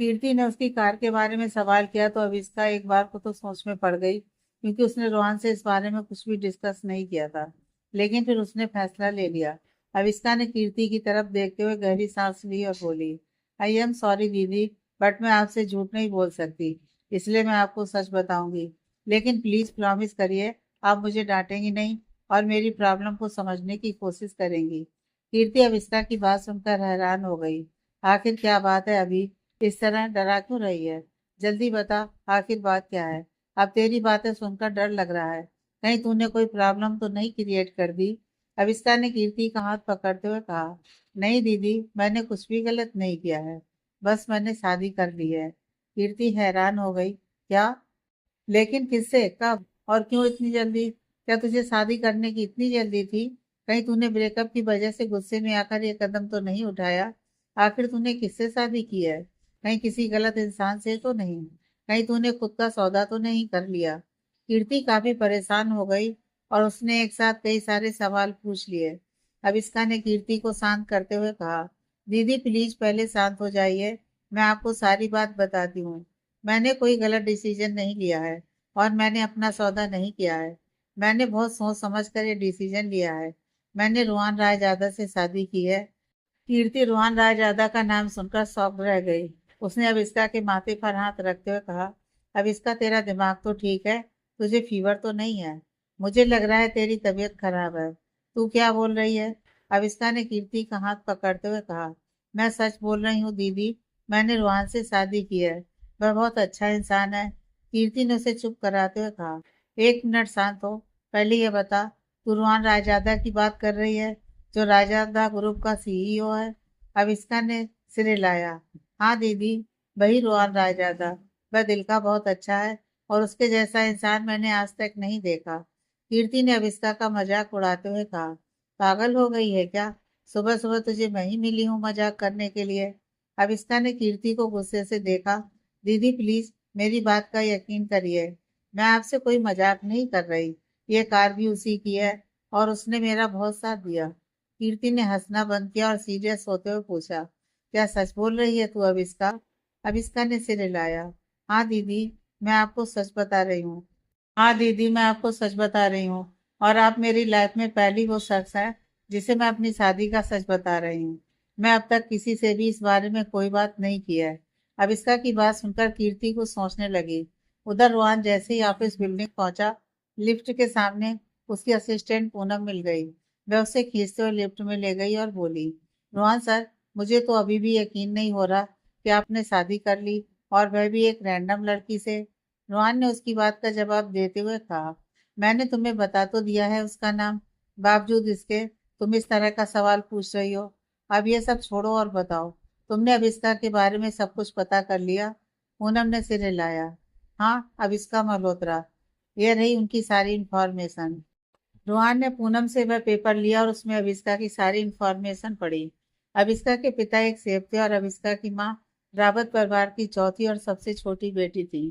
कीर्ति ने उसकी कार के बारे में सवाल किया तो अविष्का एक बार को तो सोच में पड़ गई, क्योंकि उसने रोहन से इस बारे में कुछ भी डिस्कस नहीं किया था। लेकिन फिर उसने फैसला ले लिया। अविष्का ने कीर्ति की तरफ देखते हुए गहरी सांस ली और बोली, आई एम सॉरी दीदी, बट मैं आपसे झूठ नहीं बोल सकती, इसलिए मैं आपको सच बताऊंगी। लेकिन प्लीज प्रॉमिस करिए, आप मुझे डांटेंगी नहीं और मेरी प्रॉब्लम को समझने की कोशिश करेंगी। कीर्ति अविष्का की बात सुनकर हैरान हो गई। आखिर क्या बात है अभी, इस तरह डरा क्यों रही है? जल्दी बता, आखिर बात क्या है? अब तेरी बातें सुनकर डर लग रहा है, कहीं तूने कोई प्रॉब्लम तो नहीं क्रिएट कर दी। अविष्का ने कीर्ति का हाथ पकड़ते हुए कहा, नहीं दीदी, मैंने कुछ भी गलत नहीं किया है, बस मैंने शादी कर ली है। कीर्ति हैरान हो गई, क्या? लेकिन किससे, कब और क्यों इतनी जल्दी? क्या तुझे शादी करने की इतनी जल्दी थी? कहीं तूने ब्रेकअप की वजह से गुस्से में आकर ये कदम तो नहीं उठाया? आखिर तूने किससे शादी की है? कहीं किसी गलत इंसान से तो नहीं? कहीं तूने खुद का सौदा तो नहीं कर लिया? कीर्ति काफी परेशान हो गई और उसने एक साथ कई सारे सवाल पूछ लिए। अब इसका ने कीर्ति को शांत करते हुए कहा, दीदी प्लीज पहले शांत हो जाइए, मैं आपको सारी बात बताती हूँ। मैंने कोई गलत डिसीजन नहीं लिया है और मैंने अपना सौदा नहीं किया है। मैंने बहुत सोच समझ कर ये डिसीजन लिया है। मैंने रुहान रायजादा से शादी की है। कीर्ति रुहान रायजादा का नाम सुनकर शॉक रह गई। उसने अविष्का के माथे पर हाथ रखते हुए कहा, अविष्का तेरा दिमाग तो ठीक है, तुझे फीवर तो नहीं है? मुझे लग रहा है तेरी तबीयत खराब है। तू क्या बोल रही है? अविष्का ने कीर्ति का हाथ पकड़ते हुए कहा, मैं सच बोल रही हूँ दीदी, मैंने रुहान से शादी की है। वह बहुत अच्छा इंसान है। कीर्ति ने उसे चुप कराते हुए कहा, एक मिनट शांत हो, पहले ये बता, तू रुहान रायजादा की बात कर रही है, जो रायजादा ग्रुप का सीईओ है? अविष्का ने सिर हिलाया, हाँ दीदी, वही रुहान रायजादा। वह दिल का बहुत अच्छा है और उसके जैसा इंसान मैंने आज तक नहीं देखा। कीर्ति ने अविष्का का मजाक उड़ाते हुए कहा, पागल हो गई है क्या? सुबह सुबह तुझे मैं ही मिली हूँ मजाक करने के लिए? अविष्का ने कीर्ति को गुस्से से देखा, दीदी प्लीज मेरी बात का यकीन करिए, मैं आपसे कोई मजाक नहीं कर रही। ये कार भी उसी की है और उसने मेरा बहुत साथ दिया। कीर्ति ने हंसना बंद किया और सीरियस होते हुए पूछा, क्या सच बोल रही है तू अविष्का? अविष्का ने सिर हिलाया, हाँ दीदी, मैं आपको सच बता रही हूँ। हाँ दीदी, मैं आपको सच बता रही हूँ। और आप मेरी लाइफ में पहली वो शख्स है जिसे मैं अपनी शादी का सच बता रही हूँ। मैं अब तक किसी से भी इस बारे में कोई बात नहीं की है। अविष्का की बात सुनकर कीर्ति को सोचने लगी। उधर रोहन जैसे ही ऑफिस बिल्डिंग पहुंचा, लिफ्ट के सामने उसकी असिस्टेंट पूनम मिल गई। वह उसे खींचते हुए लिफ्ट में ले गई और बोली, रोहन सर, मुझे तो अभी भी यकीन नहीं हो रहा कि आपने शादी कर ली, और वह भी एक रैंडम लड़की से। रोहन ने उसकी बात का जवाब देते हुए कहा, मैंने तुम्हें बता तो दिया है उसका नाम, बावजूद इसके तुम इस तरह का सवाल पूछ रही हो। अब ये सब छोड़ो और बताओ, तुमने अविष्का के बारे में सब कुछ पता कर लिया? पूनम ने सिर हिलाया, हाँ, अविष्का मल्होत्रा, ये रही उनकी सारी इंफॉर्मेशन। रोहन ने पूनम से वह पेपर लिया और उसमें अविष्का की सारी इंफॉर्मेशन पढ़ी। अविष्का के पिता एक सेठ थे और अविष्का की माँ रावत परिवार की चौथी और सबसे छोटी बेटी थी,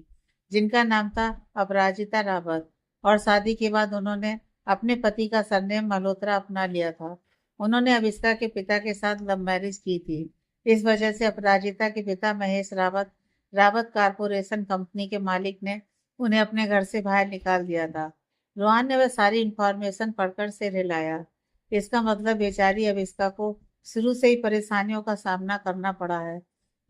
जिनका नाम था अपराजिता रावत। और शादी के बाद उन्होंने अपने पति का सरनेम मल्होत्रा अपना लिया था। उन्होंने अविष्का के पिता के साथ लव मैरिज की थी। इस वजह से अपराजिता के पिता महेश रावत, रावत कारपोरेशन कंपनी के मालिक ने उन्हें अपने घर से बाहर निकाल दिया था। रोहन ने वह सारी इंफॉर्मेशन पढ़कर सिर हिलाया। इसका मतलब बेचारी अविष्का को शुरू से ही परेशानियों का सामना करना पड़ा है।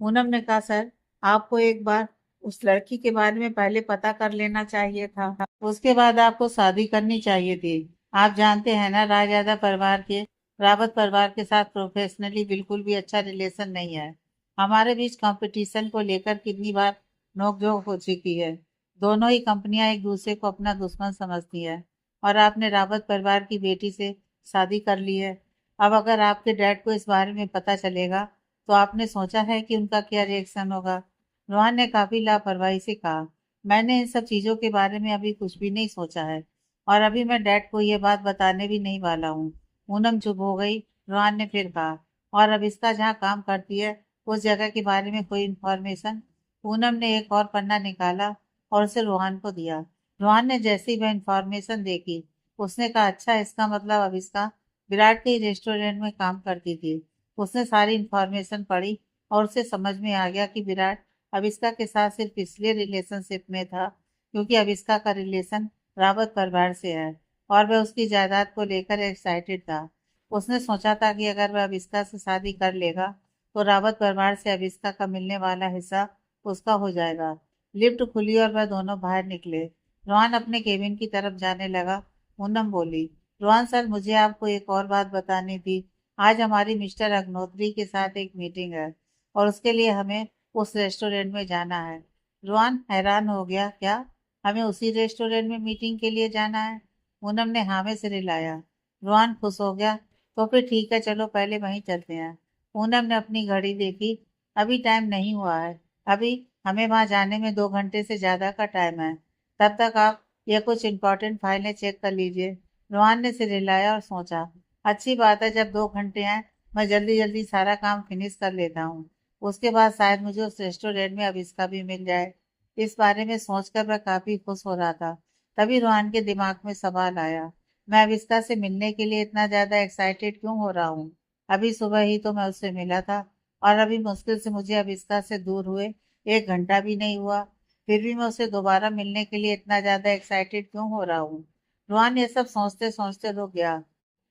पूनम ने कहा, सर, आपको एक बार उस लड़की के बारे में पहले पता कर लेना चाहिए था, उसके बाद आपको शादी करनी चाहिए थी। आप जानते हैं ना, रायजादा परिवार के रावत परिवार के साथ प्रोफेशनली बिल्कुल भी अच्छा रिलेशन नहीं है। हमारे बीच कंपटीशन को लेकर कितनी बार नोकझोंक हो चुकी है। दोनों ही कंपनियां एक दूसरे को अपना दुश्मन समझती है। और आपने रावत परिवार की बेटी से शादी कर ली है। अब अगर आपके डैड को इस बारे में पता चलेगा तो आपने सोचा है कि उनका क्या रिएक्शन होगा? रोहन ने काफी लापरवाही से कहा, मैंने इन सब चीजों के बारे में अभी कुछ भी नहीं सोचा है और अभी मैं डैड को ये बात बताने भी नहीं वाला हूँ। पूनम चुप हो गई। रोहन ने फिर कहा, और अब इसका जहाँ काम करती है उस जगह के बारे में कोई इन्फॉर्मेशन? पूनम ने एक और पन्ना निकाला और उसे रोहन को दिया। रोहन ने जैसे ही वह इंफॉर्मेशन देखी, उसने कहा, अच्छा, इसका मतलब अब इसका विराट के रेस्टोरेंट में काम करती थी। उसने सारी इंफॉर्मेशन पढ़ी और उसे समझ में आ गया कि विराट अविष्का के साथ सिर्फ इसलिए रिलेशनशिप में था क्योंकि अविष्का का रिलेशन रावत परिवार से है और वह उसकी जायदाद को लेकर एक्साइटेड था। उसने सोचा था कि अगर वह अविष्का से शादी कर लेगा तो रावत परिवार से अविष्का का मिलने वाला हिस्सा उसका हो जाएगा। लिफ्ट खुली और वह दोनों बाहर निकले। रोहन अपने केबिन की तरफ जाने लगा। पूनम बोली, रोहन सर, मुझे आपको एक और बात बतानी थी। आज हमारी मिस्टर अग्नोत्री के साथ एक मीटिंग है और उसके लिए हमें उस रेस्टोरेंट में जाना है। रोहन हैरान हो गया, क्या हमें उसी रेस्टोरेंट में मीटिंग के लिए जाना है? पूनम ने हाँ में सिर हिलाया। रोहन खुश हो गया, तो फिर ठीक है, चलो पहले वहीं चलते हैं। पूनम ने अपनी घड़ी देखी, अभी टाइम नहीं हुआ है। अभी हमें वहां जाने में 2 घंटे से ज्यादा का टाइम है। तब तक आप ये कुछ इंपॉर्टेंट फाइलें चेक कर लीजिए। रोहन ने सिर हिलाया और सोचा, अच्छी बात है, जब 2 घंटे हैं मैं जल्दी जल्दी सारा काम फिनिश कर लेता हूँ। उसके बाद शायद मुझे उस रेस्टोरेंट में अविष्का भी मिल जाए। इस बारे में सोचकर वह काफी खुश हो रहा था। तभी रोहन के दिमाग में सवाल आया, मैं अविष्का से मिलने के लिए इतना ज्यादा एक्साइटेड क्यों हो रहा हूँ? अभी सुबह ही तो मैं उससे मिला था और अभी मुश्किल से मुझे अविष्का से दूर हुए 1 घंटा भी नहीं हुआ। फिर भी मैं उससे दोबारा मिलने के लिए इतना ज्यादा एक्साइटेड क्यों हो रहा हूँ? रोहन ये सब सोचते सोचते रुक गया।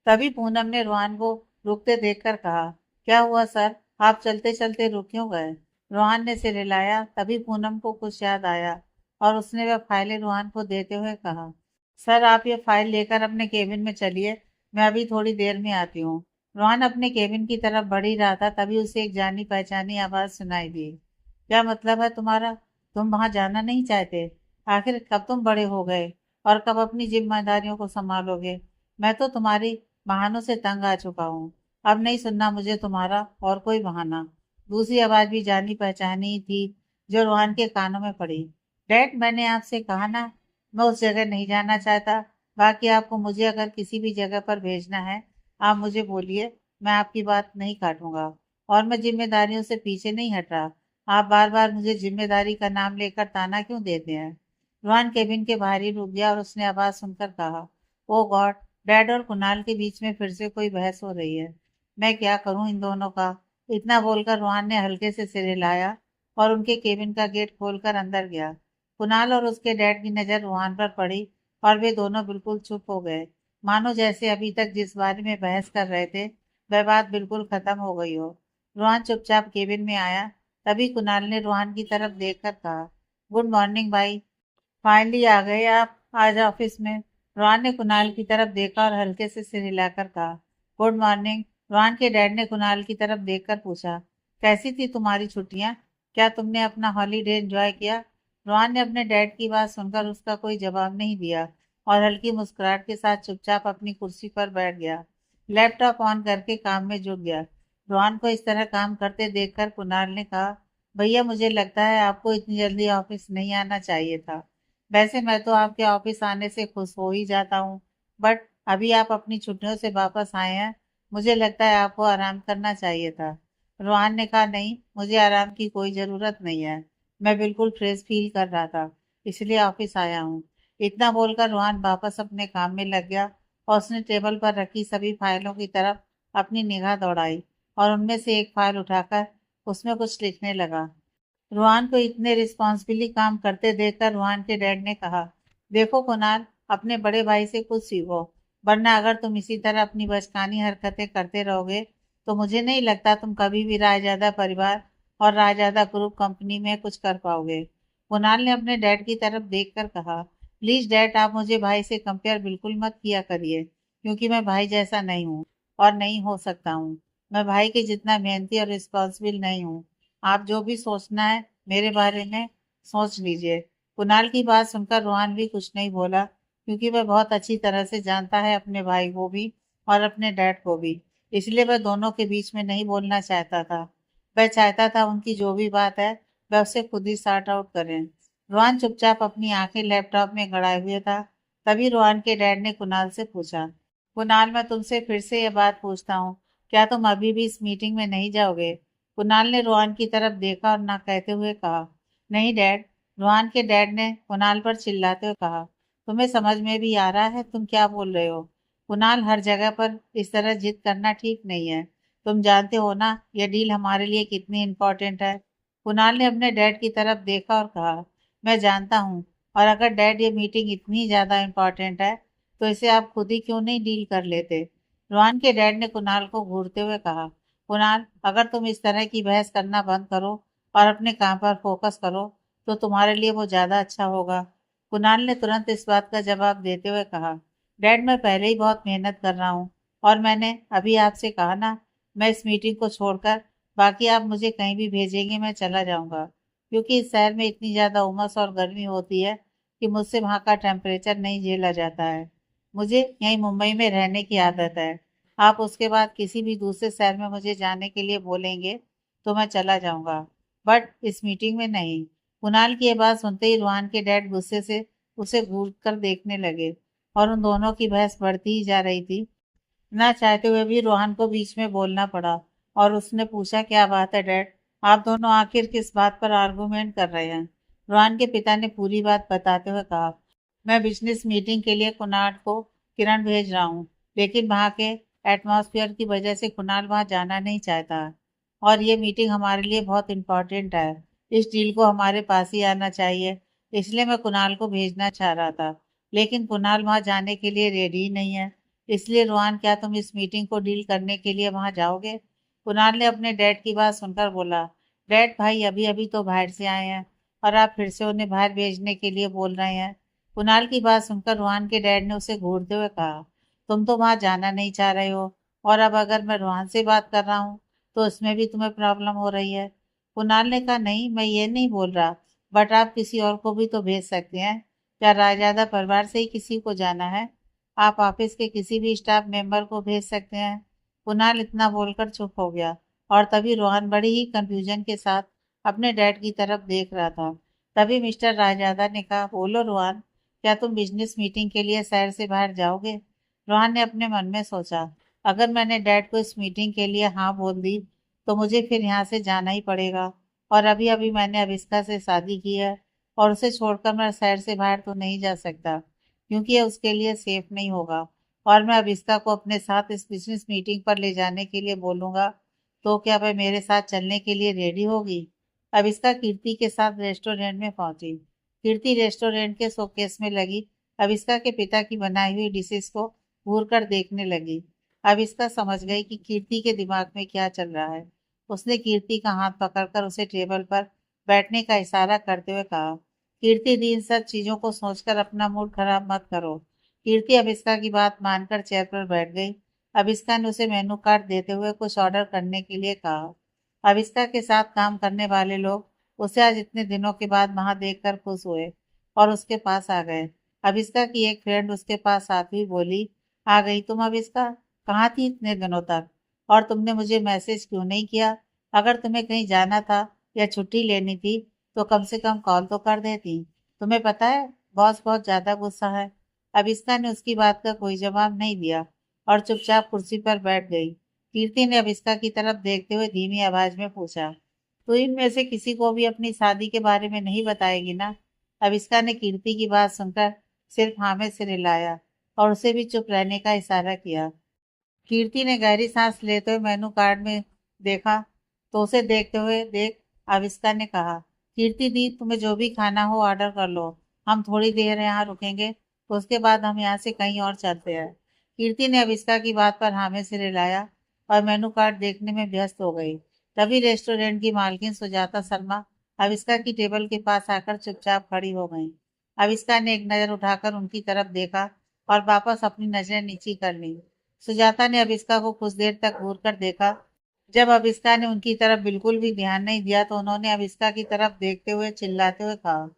तभी पूनम ने रोहन को रुकते देखकर कहा, क्या हुआ सर, आप चलते चलते रुक क्यों गए? रोहन ने सिर हिलाया। तभी पूनम को कुछ याद आया और उसने वह फाइलें रोहन को देते हुए कहा, सर आप ये फाइल लेकर अपने केबिन में चलिए, मैं अभी थोड़ी देर में आती हूँ। रोहन अपने केबिन की तरफ बढ़ ही रहा था, तभी उसे एक जानी पहचानी आवाज सुनाई दी। क्या मतलब है तुम्हारा? तुम वहां जाना नहीं चाहते? आखिर कब तुम बड़े हो गए और कब अपनी जिम्मेदारियों को संभालोगे? मैं तो तुम्हारी बहानों से तंग आ चुका हूँ। अब नहीं सुनना मुझे तुम्हारा और कोई बहाना। दूसरी आवाज भी जानी पहचानी ही थी, जो रोहन के कानों में पड़ी। डैड, मैंने आपसे कहा ना, मैं उस जगह नहीं जाना चाहता। बाकी आपको मुझे अगर किसी भी जगह पर भेजना है, आप मुझे बोलिए, मैं आपकी बात नहीं काटूंगा। और मैं जिम्मेदारियों से पीछे नहीं हट रहा। आप बार बार मुझे जिम्मेदारी का नाम लेकर ताना क्यों देते हैं? रोहन केबिन के बाहर ही रुक गया और उसने आवाज सुनकर कहा, ओ गॉड, डैड और कुणाल के बीच में फिर से कोई बहस हो रही है। मैं क्या करूं इन दोनों का? इतना बोलकर रोहन ने हल्के से सिर हिलाया और उनके केबिन का गेट खोलकर अंदर गया। कुणाल और उसके डैड की नजर रोहन पर पड़ी और वे दोनों बिल्कुल चुप हो गए, मानो जैसे अभी तक जिस बारे में बहस कर रहे थे वह बात बिल्कुल खत्म हो गई हो। रोहन चुपचाप केबिन में आया। तभी कुणाल ने रोहन की तरफ देखकर कहा, गुड मॉर्निंग भाई, फाइनली आ गए आप आज ऑफिस में। रोहन ने कुणाल की तरफ देखा और हल्के से सिर हिलाकर कहा, गुड मॉर्निंग। रोहन के डैड ने कुणाल की तरफ देखकर पूछा, कैसी थी तुम्हारी छुट्टियां? क्या तुमने अपना हॉलीडे एंजॉय किया? रोहन ने अपने डैड की बात सुनकर उसका कोई जवाब नहीं दिया और हल्की मुस्कुराहट के साथ चुपचाप अपनी कुर्सी पर बैठ गया। लैपटॉप ऑन करके काम में जुट गया। रोहन को इस तरह काम करते देखकर कुणाल ने कहा, भैया मुझे लगता है आपको इतनी जल्दी ऑफिस नहीं आना चाहिए था। वैसे मैं तो आपके ऑफिस आने से खुश हो ही जाता हूँ, बट अभी आप अपनी छुट्टियों से वापस आए हैं, मुझे लगता है आपको आराम करना चाहिए था। रोहन ने कहा, नहीं, मुझे आराम की कोई ज़रूरत नहीं है, मैं बिल्कुल फ्रेश फील कर रहा था, इसलिए ऑफिस आया हूँ। इतना बोलकर रोहन वापस अपने काम में लग गया और उसने टेबल पर रखी सभी फाइलों की तरफ अपनी निगाह दौड़ाई और उनमें से एक फाइल उठाकर उसमें कुछ लिखने लगा। रोहन को इतने रिस्पॉन्सिबली काम करते देखकर रोहन के डैड ने कहा, देखो कुणाल, अपने बड़े भाई से कुछ सीखो, वरना अगर तुम इसी तरह अपनी बचकानी हरकतें करते रहोगे तो मुझे नहीं लगता तुम कभी भी रायजादा परिवार और रायजादा ग्रुप कंपनी में कुछ कर पाओगे। कुणाल ने अपने डैड की तरफ देखकर कहा, प्लीज डैड, आप मुझे भाई से कंपेयर बिल्कुल मत किया करिए, क्योंकि मैं भाई जैसा नहीं हूँ और नहीं हो सकता हूँ। मैं भाई के जितना मेहनती और रिस्पॉन्सिबल नहीं हूँ। आप जो भी सोचना है मेरे बारे में सोच लीजिए। कुणाल की बात सुनकर रोहन भी कुछ नहीं बोला, क्योंकि वह बहुत अच्छी तरह से जानता है अपने भाई को भी और अपने डैड को भी। इसलिए वह दोनों के बीच में नहीं बोलना चाहता था। वह चाहता था उनकी जो भी बात है वह उसे खुद ही सॉर्ट आउट करें। रोहन चुपचाप अपनी आंखें लैपटॉप में गड़ाए हुए था। तभी रोहन के डैड ने कुणाल से पूछा, कुणाल, मैं तुमसे फिर से यह बात पूछता हूँ, क्या तुम अभी भी इस मीटिंग में नहीं जाओगे? कुणाल ने रोहन की तरफ देखा और ना कहते हुए कहा, नहीं डैड। रोहन के डैड ने कुणाल पर चिल्लाते हुए कहा, तुम्हें समझ में भी आ रहा है तुम क्या बोल रहे हो? कुणाल, हर जगह पर इस तरह जिद करना ठीक नहीं है। तुम जानते हो ना यह डील हमारे लिए कितनी इम्पोर्टेंट है। कुणाल ने अपने डैड की तरफ देखा और कहा, मैं जानता हूँ। और अगर डैड ये मीटिंग इतनी ज़्यादा इम्पोर्टेंट है तो इसे आप खुद ही क्यों नहीं डील कर लेते। रोहन के डैड ने कुणाल को घूरते हुए कहा, कुणाल अगर तुम इस तरह की बहस करना बंद करो और अपने काम पर फोकस करो तो तुम्हारे लिए वो ज़्यादा अच्छा होगा। कुणाल ने तुरंत इस बात का जवाब देते हुए कहा, डैड मैं पहले ही बहुत मेहनत कर रहा हूँ और मैंने अभी आपसे कहा ना, मैं इस मीटिंग को छोड़कर बाकी आप मुझे कहीं भी भेजेंगे मैं चला जाऊंगा, क्योंकि इस शहर में इतनी ज़्यादा उमस और गर्मी होती है कि मुझसे वहाँ का टेम्परेचर नहीं झेला जाता है। मुझे यहीं मुंबई में रहने की आदत है। आप उसके बाद किसी भी दूसरे शहर में मुझे जाने के लिए बोलेंगे तो मैं चला जाऊंगा, बट इस मीटिंग में नहीं। कुणाल की ये बात सुनते ही रोहन के डैड गुस्से से उसे घूर कर देखने लगे और उन दोनों की बहस बढ़ती ही जा रही थी। ना चाहते हुए भी रोहन को बीच में बोलना पड़ा और उसने पूछा, क्या बात है डैड, आप दोनों आखिर किस बात पर आर्गुमेंट कर रहे हैं। रोहन के पिता ने पूरी बात बताते हुए कहा, मैं बिजनेस मीटिंग के लिए कुणाल को किरण भेज रहा हूँ, लेकिन वहाँ के एटमॉस्फेयर की वजह से कुणाल वहाँ जाना नहीं चाहता और ये मीटिंग हमारे लिए बहुत इम्पोर्टेंट है। इस डील को हमारे पास ही आना चाहिए, इसलिए मैं कुणाल को भेजना चाह रहा था, लेकिन कुणाल वहाँ जाने के लिए रेडी ही नहीं है। इसलिए रोहन क्या तुम इस मीटिंग को डील करने के लिए वहां जाओगे। कुणाल ने अपने डैड की बात सुनकर बोला, डैड भाई अभी अभी तो बाहर से आए हैं और आप फिर से उन्हें बाहर भेजने के लिए बोल रहे हैं। कुणाल की बात सुनकर रोहन के डैड ने उसे घूरते हुए कहा, तुम तो वहां जाना नहीं चाह रहे हो और अब अगर मैं रोहन से बात कर रहा हूँ तो उसमें भी तुम्हें प्रॉब्लम हो रही है। कुणाल ने कहा, नहीं मैं ये नहीं बोल रहा, बट आप किसी और को भी तो भेज सकते हैं। क्या रायजादा परिवार से ही किसी को जाना है? आप ऑफिस के किसी भी स्टाफ मेंबर को भेज सकते हैं। कुणाल इतना बोलकर चुप हो गया और तभी रोहन बड़ी ही कंफ्यूजन के साथ अपने डैड की तरफ देख रहा था। तभी मिस्टर रायजादा ने कहा, बोलो रोहन, क्या तुम बिजनेस मीटिंग के लिए शहर से बाहर जाओगे। रोहन ने अपने मन में सोचा, अगर मैंने डैड को इस मीटिंग के लिए हाँ बोल दी तो मुझे फिर यहाँ से जाना ही पड़ेगा और अभी अभी मैंने अविष्का से शादी की है और उसे छोड़कर मैं शहर से बाहर तो नहीं जा सकता, क्योंकि ये उसके लिए सेफ नहीं होगा। और मैं अविष्का को अपने साथ इस बिजनेस मीटिंग पर ले जाने के लिए बोलूंगा तो क्या वह मेरे साथ चलने के लिए रेडी होगी। अविष्का कीर्ति के साथ रेस्टोरेंट में पहुंची। कीर्ति रेस्टोरेंट के शोकेस में लगी अविष्का के पिता की बनाई हुई डिशेस को घूर कर देखने लगी। अविष्का समझ गई कि कीर्ति के दिमाग में क्या चल रहा है। उसने कीर्ति का हाथ पकड़कर उसे टेबल पर बैठने का इशारा करते हुए कहा, कीर्ति दी इन सब चीजों को सोचकर अपना मूड खराब मत करो। कीर्ति अविष्का की बात मानकर चेयर पर बैठ गई। अविष्का ने उसे मेनू कार्ड देते हुए कुछ ऑर्डर करने के लिए कहा। अविष्का के साथ काम करने वाले लोग उसे आज इतने दिनों के बाद वहां देखकर खुश हुए और उसके पास आ गए। अविष्का की एक फ्रेंड उसके पास आती हुई बोली, आ गई तुम अविष्का, कहाँ थी इतने दिनों तक और तुमने मुझे मैसेज क्यों नहीं किया। अगर तुम्हें कहीं जाना था या छुट्टी लेनी थी तो कम से कम कॉल तो कर देती। तुम्हें पता है बॉस बहुत ज्यादा गुस्सा है। अविष्का ने उसकी बात का कोई जवाब नहीं दिया और चुपचाप कुर्सी पर बैठ गई। कीर्ति ने अविष्का की तरफ देखते हुए धीमी आवाज में पूछा, तो इनमें से किसी को भी अपनी शादी के बारे में नहीं बताएगी ना। अविष्का ने कीर्ति की बात सुनकर सिर्फ हाँ में सिर हिलाया और उसे भी चुप रहने का इशारा किया। कीर्ति ने गहरी सांस लेते हुए मेनू कार्ड में देखा तो उसे देखते हुए देख आविष्का ने कहा, कीर्ति दी तुम्हें जो भी खाना हो ऑर्डर कर लो, हम थोड़ी देर यहाँ रुकेंगे तो उसके बाद हम यहाँ से कहीं और चलते हैं। कीर्ति ने आविष्का की बात पर हाँ में सिर हिलाया और मेनू कार्ड देखने में व्यस्त हो गई। तभी रेस्टोरेंट की मालकिन सुजाता शर्मा आविष्का की टेबल के पास आकर चुपचाप खड़ी हो गई। आविष्का ने एक नजर उठाकर उनकी तरफ देखा और वापस अपनी नजरें नीची कर ली। सुजाता ने अविष्का को कुछ देर तक घूर कर देखा। जब अविष्का ने उनकी तरफ बिल्कुल भी ध्यान नहीं दिया तो उन्होंने अविष्का की तरफ देखते हुए चिल्लाते हुए कहा,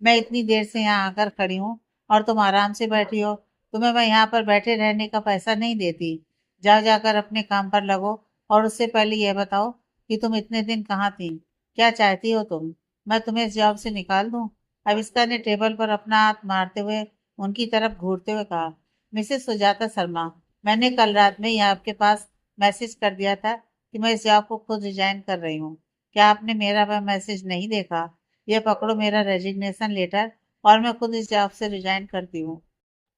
मैं इतनी देर से यहाँ आकर खड़ी हूँ और तुम आराम से बैठी हो। तुम्हें मैं यहाँ पर बैठे रहने का पैसा नहीं देती। जाओ जाकर अपने काम पर लगो और उससे पहले यह बताओ कि तुम इतने दिन कहाँ थी। क्या चाहती हो तुम, मैं तुम्हें इस जॉब से निकाल दूँ। अविष्का ने टेबल पर अपना हाथ मारते हुए उनकी तरफ घूरते हुए कहा, मिसेस सुजाता शर्मा, मैंने कल रात में ही आपके पास मैसेज कर दिया था कि मैं इस जॉब को खुद रिजाइन कर रही हूँ। क्या आपने मेरा वह मैसेज नहीं देखा। यह पकड़ो मेरा रेजिग्नेशन लेटर और मैं खुद इस जॉब से रिजाइन करती हूँ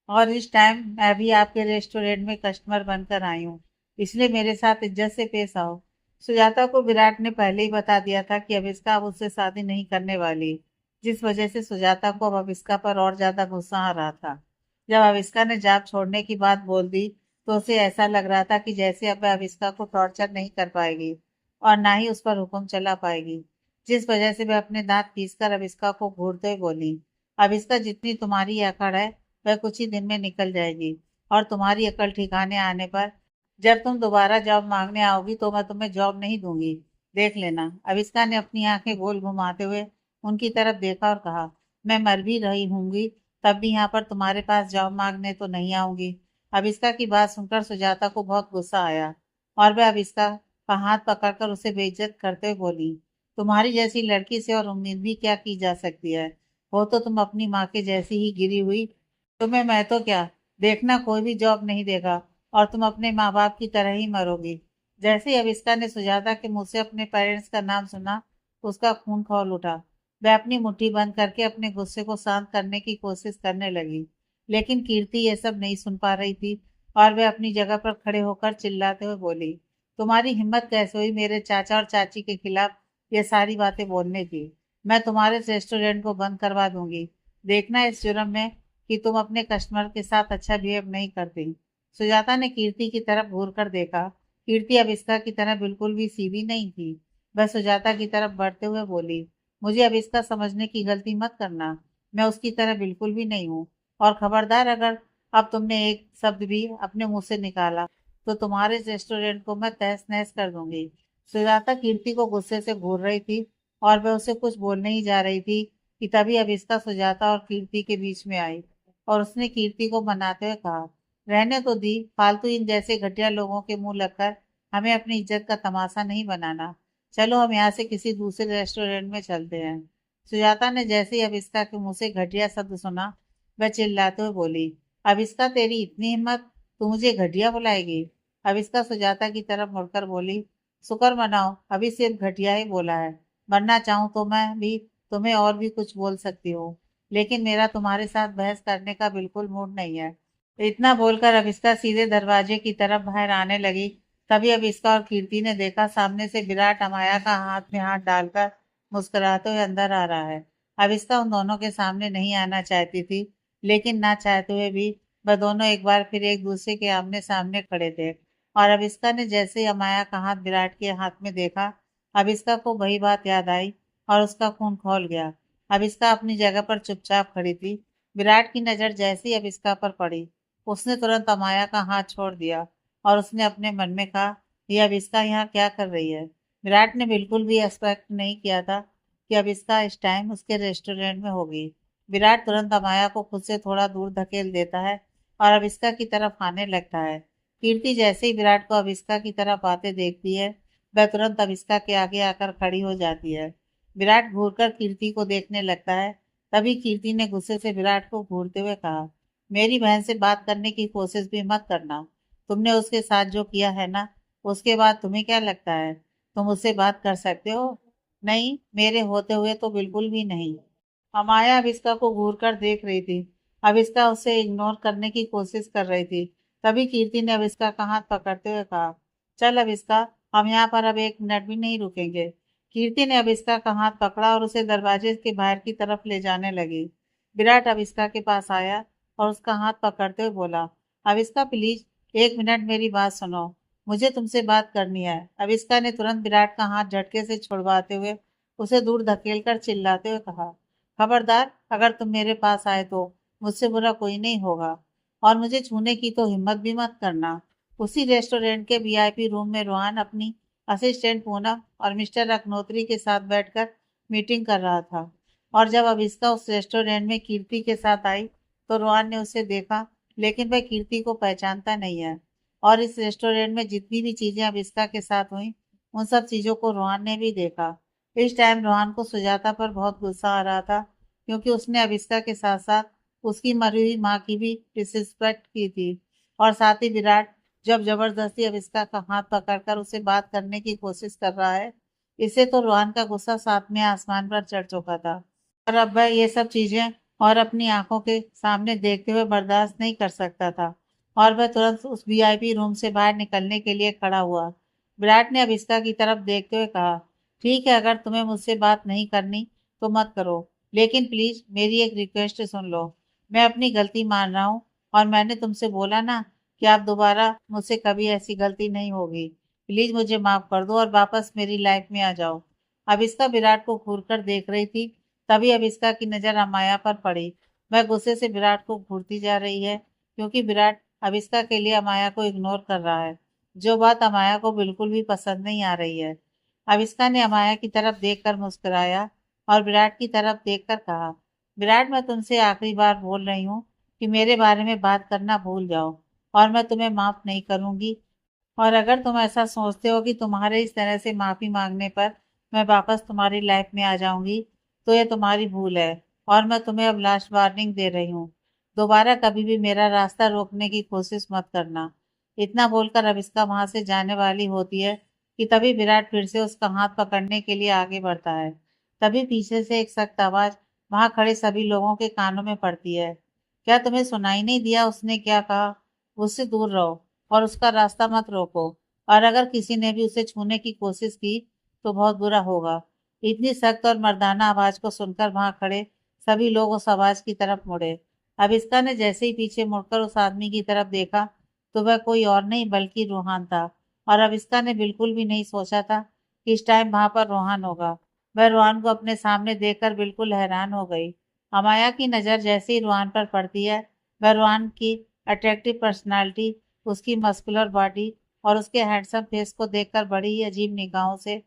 और इस टाइम मैं भी आपके रेस्टोरेंट में कस्टमर बनकर आई हूँ, इसलिए मेरे साथ इज्जत से पेश आओ। सुजाता को विराट ने पहले ही बता दिया था कि अविष्का अब उससे शादी नहीं करने वाली, जिस वजह से सुजाता को अब अविष्का पर और ज्यादा गुस्सा आ रहा था। जब अविष्का ने जॉब छोड़ने की बात बोल दी तो उसे ऐसा लग रहा था कि जैसे अब वह अविष्का को टॉर्चर नहीं कर पाएगी और ना ही उस पर हुक्म चला पाएगी, जिस वजह से वह अपने दांत पीसकर अविष्का को घूरते हुए बोली, अविष्का जितनी तुम्हारी अकड़ है वह कुछ ही दिन में निकल जाएगी, और तुम्हारी अकल ठिकाने आने पर जब तुम दोबारा जॉब मांगने आओगी तो मैं तुम्हें जॉब नहीं दूंगी, देख लेना। अविष्का ने अपनी आंखें गोल घुमाते हुए उनकी तरफ देखा और कहा, मैं मर भी रही हूंगी तब भी यहाँ पर तुम्हारे पास जॉब मांगने तो नहीं आऊंगी। अविष्का की बात सुनकर सुजाता को बहुत गुस्सा आया और वह अविष्का का हाथ पकड़कर उसे बेइज्जत करते हुए बोली, तुम्हारी जैसी लड़की से और उम्मीद भी क्या की जा सकती है, वो तो तुम अपनी माँ के जैसी ही गिरी हुई, तुम्हें मैं तो क्या, देखना कोई भी जॉब नहीं देगा और तुम अपने माँ बाप की तरह ही मरोगी। जैसे ही अविष्का ने सुजाता के मुंह से अपने पेरेंट्स का नाम सुना, उसका खून खौल उठा। वह अपनी मुट्ठी बंद करके अपने गुस्से को शांत करने की कोशिश करने लगी, लेकिन कीर्ति ये सब नहीं सुन पा रही थी और वह अपनी जगह पर खड़े होकर चिल्लाते हुए बोली, तुम्हारी हिम्मत कैसे हुई मेरे चाचा और चाची के खिलाफ ये सारी बातें बोलने की, मैं तुम्हारे इस रेस्टोरेंट को बंद करवा दूंगी, देखना इस जुर्म में कि तुम अपने कस्टमर के साथ अच्छा बिहेव नहीं करती। सुजाता ने कीर्ति की तरफ घूर कर देखा। कीर्ति अविष्का की तरह बिल्कुल भी सीधी नहीं थी। वह सुजाता की तरफ बढ़ते हुए बोली, मुझे अविष्का समझने की गलती मत करना, मैं उसकी तरह बिल्कुल भी नहीं हूँ, और खबरदार अगर अब तुमने एक शब्द भी अपने मुंह से निकाला तो तुम्हारे इस रेस्टोरेंट को मैं तहस नहस कर दूंगी। सुजाता कीर्ति को गुस्से से घूर रही थी और वह उसे कुछ बोलने ही जा रही थी कि तभी अविष्का सुजाता और कीर्ति के बीच में आई और उसने कीर्ति को मनाते हुए कहा, रहने तो दी, फालतू इन जैसे घटिया लोगों के मुंह लगकर हमें अपनी इज्जत का तमाशा नहीं बनाना, चलो हम यहाँ से किसी दूसरे रेस्टोरेंट में चलते हैं। सुजाता ने जैसे ही अविष्का के मुंह से घटिया शब्द सुना, वह चिल्लाते हुए बोली, अविष्का तेरी इतनी हिम्मत, तू मुझे घटिया बुलाएगी। अविष्का सुजाता की तरफ मुड़कर बोली, शुक्र मनाओ अभी सिर्फ घटिया ही बोला है, वरना चाहूं तो मैं भी तुम्हें और भी कुछ बोल सकती हूँ, लेकिन मेरा तुम्हारे साथ बहस करने का बिल्कुल मूड नहीं है। इतना बोलकर अविष्का सीधे दरवाजे की तरफ बाहर आने लगी। तभी अविष्का और कीर्ति ने देखा सामने से विराट अमाया का हाथ में हाथ डालकर मुस्कुराते हुए अंदर आ रहा है। अविष्का उन दोनों के सामने नहीं आना चाहती थी, लेकिन ना चाहते हुए भी वह दोनों एक बार फिर एक दूसरे के आमने सामने खड़े थे। और अविष्का ने जैसे ही अमाया का हाथ विराट के हाथ में देखा, अविष्का को वही बात याद आई और उसका खून खौल गया। अविष्का अपनी जगह पर चुपचाप खड़ी थी। विराट की नजर जैसे ही अविष्का पर पड़ी, उसने तुरंत अमाया का हाथ छोड़ दिया और उसने अपने मन में कहा, यह अविष्का यहाँ क्या कर रही है। विराट ने बिल्कुल भी एक्सपेक्ट नहीं किया था कि अविष्का इस टाइम उसके रेस्टोरेंट में होगी। विराट तुरंत अमाया को खुद से थोड़ा दूर धकेल देता है और अविष्का की तरफ आने लगता है। कीर्ति जैसे ही विराट को अविष्का की तरफ आते देखती है, वह तुरंत अविष्का के आगे आकर खड़ी हो जाती है। विराट घूरकर कीर्ति को देखने लगता है। तभी कीर्ति ने गुस्से से विराट को घूरते हुए कहा, मेरी बहन से बात करने की कोशिश भी मत करना, तुमने उसके साथ जो किया है ना, उसके बाद तुम्हें क्या लगता है तुम उससे बात कर सकते हो? नहीं, मेरे होते हुए तो बिल्कुल भी नहीं। अमाया अविष्का को घूर कर देख रही थी। अविष्का उसे इग्नोर करने की कोशिश कर रही थी। तभी कीर्ति ने अविष्का का हाथ पकड़ते हुए कहा, चल अविष्का, हम यहाँ पर अब एक मिनट भी नहीं रुकेंगे। कीर्ति ने अविष्का का हाथ पकड़ा और उसे दरवाजे के बाहर की तरफ ले जाने लगी। विराट अविष्का के पास आया और उसका हाथ पकड़ते हुए बोला, अविष्का प्लीज एक मिनट मेरी बात सुनो, मुझे तुमसे बात करनी है। अविष्का ने तुरंत विराट का हाथ झटके से छुड़वाते हुए उसे दूर धकेल कर चिल्लाते हुए कहा, खबरदार अगर तुम मेरे पास आए तो मुझसे बुरा कोई नहीं होगा, और मुझे छूने की तो हिम्मत भी मत करना। उसी रेस्टोरेंट के वीआईपी रूम में रोहन अपनी असिस्टेंट पूनम और मिस्टर अग्नोत्री के साथ बैठकर मीटिंग कर रहा था, और जब अविष्का उस रेस्टोरेंट में कीर्ति के साथ आई तो रोहन ने उसे देखा, लेकिन वह कीर्ति को पहचानता नहीं है। और इस रेस्टोरेंट में जितनी भी चीजें अविष्का के साथ हुई, उन सब चीजों को रोहन ने भी देखा। इस टाइम रोहन को सुजाता पर बहुत गुस्सा आ रहा था, क्योंकि उसने अविष्का के साथ साथ उसकी मरी हुई माँ की भी डिसरिस्पेक्ट की थी। और साथ ही विराट जब जबरदस्ती अविष्का का हाथ पकड़कर उसे बात करने की कोशिश कर रहा है, इससे तो रोहन का गुस्सा सातवें आसमान पर चढ़ चुका था। और अब वह ये सब चीजें और अपनी आंखों के सामने देखते हुए बर्दाश्त नहीं कर सकता था, और वह तुरंत उस वीआईपी रूम से बाहर निकलने के लिए खड़ा हुआ। विराट ने अविष्का की तरफ देखते हुए कहा, ठीक है, अगर तुम्हें मुझसे बात नहीं करनी तो मत करो, लेकिन प्लीज मेरी एक रिक्वेस्ट सुन लो। मैं अपनी गलती मान रहा हूँ और मैंने तुमसे बोला ना कि आप दोबारा मुझसे कभी ऐसी गलती नहीं होगी। प्लीज मुझे माफ कर दो और वापस मेरी लाइफ में आ जाओ। अविष्का विराट को घूर कर देख रही थी। तभी अविष्का की नजर अमाया पर पड़ी। वह गुस्से से विराट को घूरती जा रही है क्योंकि विराट अविष्का के लिए अमाया को इग्नोर कर रहा है, जो बात अमाया को बिल्कुल भी पसंद नहीं आ रही है। अविष्का ने अमाया की तरफ देखकर मुस्कुराया और विराट की तरफ देखकर कहा, विराट, मैं तुमसे आखिरी बार बोल रही हूँ कि मेरे बारे में बात करना भूल जाओ और मैं तुम्हें माफ नहीं करूंगी। और अगर तुम ऐसा सोचते हो कि तुम्हारे इस तरह से माफी मांगने पर मैं वापस तुम्हारी लाइफ में आ जाऊंगी, तो ये तुम्हारी भूल है और मैं तुम्हें अब लास्ट वार्निंग दे रही हूँ। दोबारा कभी भी मेरा रास्ता रोकने की कोशिश मत करना। इतना बोलकर अविष्का वहां से जाने वाली होती है कि तभी विराट फिर से उसका हाथ पकड़ने के लिए आगे बढ़ता है। तभी पीछे से एक सख्त आवाज वहां खड़े सभी लोगों के कानों में पड़ती है। क्या तुम्हें सुनाई नहीं दिया उसने क्या कहा? उससे दूर रहो और उसका रास्ता मत रोको, और अगर किसी ने भी उसे छूने की कोशिश की तो बहुत बुरा होगा। इतनी सख्त और मर्दाना आवाज को सुनकर वहां खड़े सभी लोग उस आवाज की तरफ मुड़े। अविष्का ने जैसे ही पीछे मुड़कर उस आदमी की तरफ देखा तो वह कोई और नहीं बल्कि रूहान था। और अविष्का ने बिल्कुल भी नहीं सोचा था कि इस टाइम वहां पर रूहान होगा। वह रूहान को अपने सामने देखकर बिल्कुल हैरान हो गई। अमाया की नजर जैसे ही रूहान पर पड़ती है, वह रूहान की अट्रैक्टिव पर्सनालिटी, उसकी मस्कुलर बॉडी और उसके हैंडसम फेस को देखकर बड़ी ही अजीब निगाहों से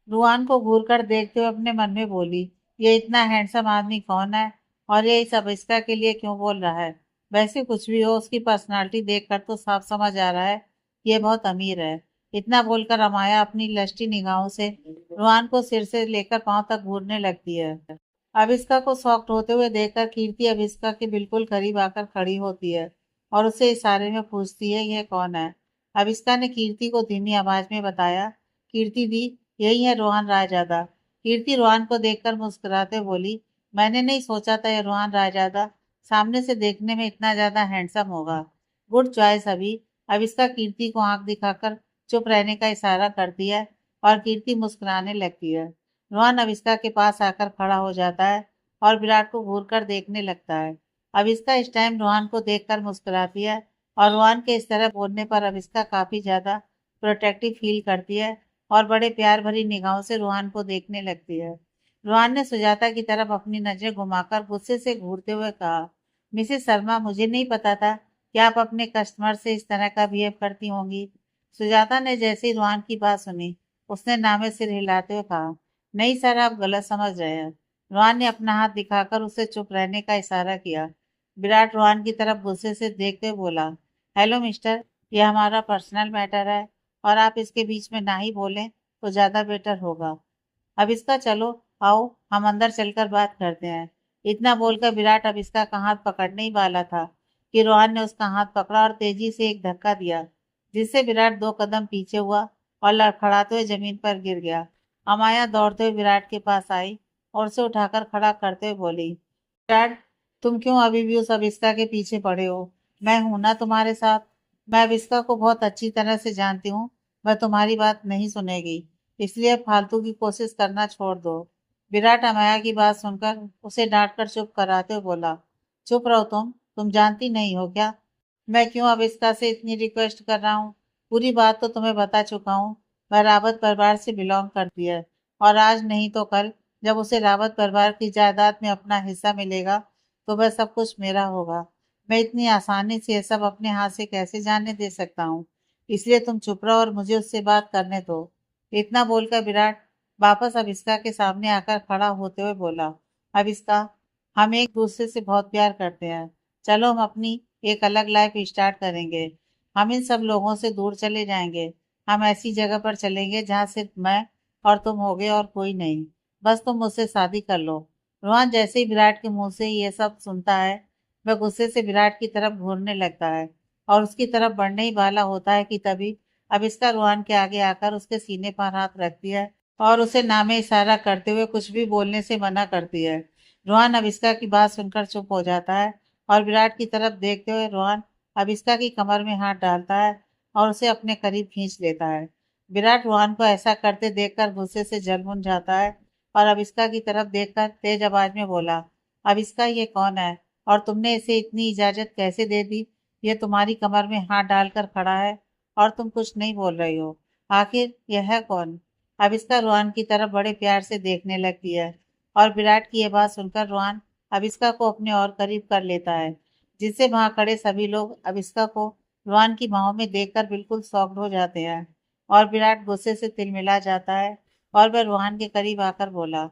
रूहान को घूर कर देखते हुए अपने मन में बोली, ये इतना हैंडसम आदमी कौन है और ये इस अविष्का के लिए क्यों बोल रहा है? वैसे कुछ भी हो, उसकी पर्सनालिटी देखकर तो साफ समझ आ रहा है कि ये बहुत अमीर है। इतना बोलकर अमाया अपनी लश्ती निगाहों से रूहान को सिर से लेकर पांव तक घूरने लगती है। अविष्का को शॉक्ड होते हुए देखकर कीर्ति अविष्का के बिल्कुल करीब आकर खड़ी होती है और उसे इशारे में पूछती है, यह कौन है? अविष्का ने कीर्ति को धीमी आवाज में बताया, कीर्ति दी, यही है रोहन रायजादा। कीर्ति रोहन को देखकर मुस्कुराते बोली, मैंने नहीं सोचा था ये रोहन रायजादा सामने से देखने में इतना ज्यादा हैंडसम होगा। गुड चॉइस अभी। अविष्का कीर्ति को आंख दिखाकर चुप रहने का इशारा करती है और कीर्ति मुस्कुराने लगती है। रोहन अविष्का के पास आकर खड़ा हो जाता है और विराट को घूर कर देखने लगता है। अविष्का इस टाइम रोहन को देखकर मुस्कुराती है और रोहन के इस तरह बोलने पर अविष्का काफी ज्यादा प्रोटेक्टिव फील करती है और बड़े प्यार भरी निगाहों से रोहन को देखने लगती है। रोहन ने सुजाता की तरफ अपनी नजर घुमाकर गुस्से से घूरते हुए कहा, मिसेस शर्मा, मुझे नहीं पता था कि आप अपने कस्टमर से इस तरह का बिहेव करती होंगी। सुजाता ने जैसे ही रोहन की बात सुनी, उसने नामे सिर हिलाते हुए कहा, नहीं सर, आप गलत समझ रहे हैं। रोहन ने अपना हाथ दिखाकर उसे चुप रहने का इशारा किया। विराट रोहन की तरफ गुस्से से देखते हुए बोला, हेलो मिस्टर, यह हमारा पर्सनल मैटर है और आप इसके बीच में ना ही बोलें तो ज्यादा बेटर होगा। अब इसका चलो, आओ हम अंदर चलकर बात करते हैं। इतना बोलकर विराट अब इसका हाथ पकड़ने ही वाला था कि रोहन ने उसका हाथ पकड़ा और तेजी से एक धक्का दिया, जिससे विराट 2 कदम पीछे हुआ और लड़खड़ाते हुए जमीन पर गिर गया। अमाया दौड़ते हुए विराट के पास आई और उसे उठाकर खड़ा करते हुए बोली, विराट, तुम क्यों अभी भी उस अविष्का के पीछे पड़े हो? मैं हूं ना तुम्हारे साथ। मैं अविष्का को बहुत अच्छी तरह से जानती हूँ। वह तुम्हारी बात नहीं सुनेगी, इसलिए फालतू की कोशिश करना छोड़ दो। विराट अमाया की बात सुनकर उसे डांट कर चुप कराते हुए बोला, चुप रहो तुम जानती नहीं हो क्या मैं क्यों अविष्का से इतनी रिक्वेस्ट कर रहा हूँ? पूरी बात तो तुम्हें बता चुका हूँ। वह रावत परिवार से बिलोंग करती है और आज नहीं तो कल जब उसे रावत परिवार की जायदाद में अपना हिस्सा मिलेगा तो वह सब कुछ मेरा होगा। मैं इतनी आसानी से ये सब अपने हाथ से कैसे जाने दे सकता हूँ? इसलिए तुम चुप रहो और मुझे उससे बात करने दो। इतना बोलकर विराट वापस अविष्का के सामने आकर खड़ा होते हुए बोला, अविष्का, हम एक दूसरे से बहुत प्यार करते हैं। चलो हम अपनी एक अलग लाइफ स्टार्ट करेंगे। हम इन सब लोगों से दूर चले जाएंगे। हम ऐसी जगह पर चलेंगे जहाँ सिर्फ मैं और तुम होगे और कोई नहीं। बस तुम मुझसे शादी कर लो। रोहन जैसे ही विराट के मुंह से ये सब सुनता है, वह गुस्से से विराट की तरफ घूरने लगता है और उसकी तरफ बढ़ने ही वाला होता है कि तभी अब इसका रोहन के आगे आकर उसके सीने पर हाथ रखती है और उसे नामे इशारा करते हुए कुछ भी बोलने से मना करती है। रोहन अविष्का की बात सुनकर चुप हो जाता है और विराट की तरफ देखते हुए रोहन अविष्का की कमर में हाथ डालता है और उसे अपने करीब खींच लेता है। विराट रोहन को ऐसा करते देखकर गुस्से से जलमुन जाता है और अविस्का की तरफ देखकर तेज आवाज में बोला, अविस्का ये कौन है और तुमने इसे इतनी इजाजत कैसे दे दी? ये तुम्हारी कमर में हाथ डालकर खड़ा है और तुम कुछ नहीं बोल रही हो। आखिर यह है कौन? अविस्का रोहन की तरफ बड़े प्यार से देखने लगती है और विराट की यह बात सुनकर रोहन अविस्का को अपने और करीब कर लेता है, जिससे वहां खड़े सभी लोग अविस्का को रोहन की बाहों में देखकर बिल्कुल शॉक्ड हो जाते हैं। और विराट गुस्से से तिलमिला जाता है और वह रोहन के करीब आकर बोला,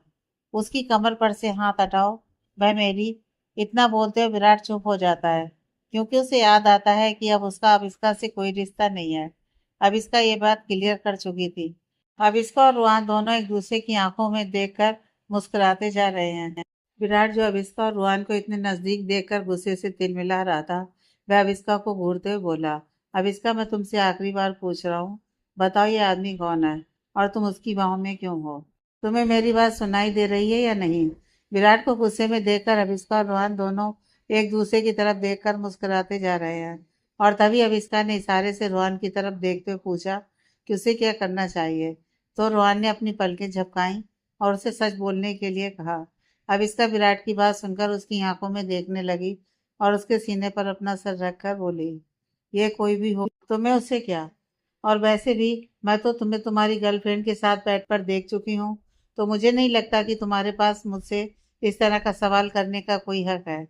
उसकी कमर पर से हाथ हटाओ, वह मेरी। इतना बोलते हुए विराट चुप हो जाता है, क्योंकि उसे याद आता है कि अब उसका अविस्का से कोई रिश्ता नहीं है। अविस्का ये बात क्लियर कर चुकी थी। अविस्का और रोहन दोनों एक दूसरे की आंखों में देखकर मुस्कुराते जा रहे हैं। विराट, जो अविस्का और रोहन को इतने नजदीक देखकर गुस्से से तिलमिला रहा था, वह अविस्का को घूरते हुए बोला, अविस्का, मैं तुमसे आखिरी बार पूछ रहा हूँ, बताओ ये आदमी कौन है और तुम उसकी बाहों में क्यों हो? तुम्हें मेरी बात सुनाई दे रही है या नहीं? विराट को गुस्से में देखकर अविस्का और रोहन दोनों एक दूसरे की तरफ देखकर मुस्कुराते जा रहे हैं। और तभी अविस्का ने इशारे से रोहन की तरफ देखते हुए पूछा कि उसे क्या करना चाहिए। तो रोहन ने अपनी पलकें झपकाई और उसे सच बोलने के लिए कहा। अविस्का विराट की बात सुनकर उसकी आंखों में देखने लगी और उसके सीने पर अपना सर रखकर बोली, ये कोई भी हो तो मैं उससे क्या? और वैसे भी मैं तो तुम्हें तुम्हारी गर्लफ्रेंड के साथ बैठ पर देख चुकी हूँ, तो मुझे नहीं लगता कि तुम्हारे पास मुझसे इस तरह का सवाल करने का कोई हक है।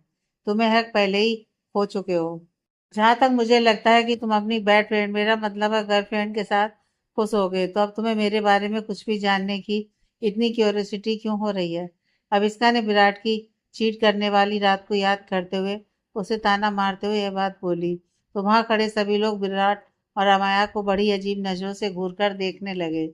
तुम्हें हक पहले ही हो चुके हो। जहाँ तक मुझे लगता है कि तुम अपनी बैड फ्रेंड, मेरा मतलब है गर्लफ्रेंड के साथ खुश हो गए, तो अब तुम्हें मेरे बारे में कुछ भी जानने की इतनी क्यूरियोसिटी क्यों हो रही है? अविस्का ने विराट की चीट करने वाली रात को याद करते हुए उसे ताना मारते हुए यह बात बोली। तो वहां खड़े सभी लोग विराट और अमाया को बड़ी अजीब नजरों से घूरकर देखने लगे।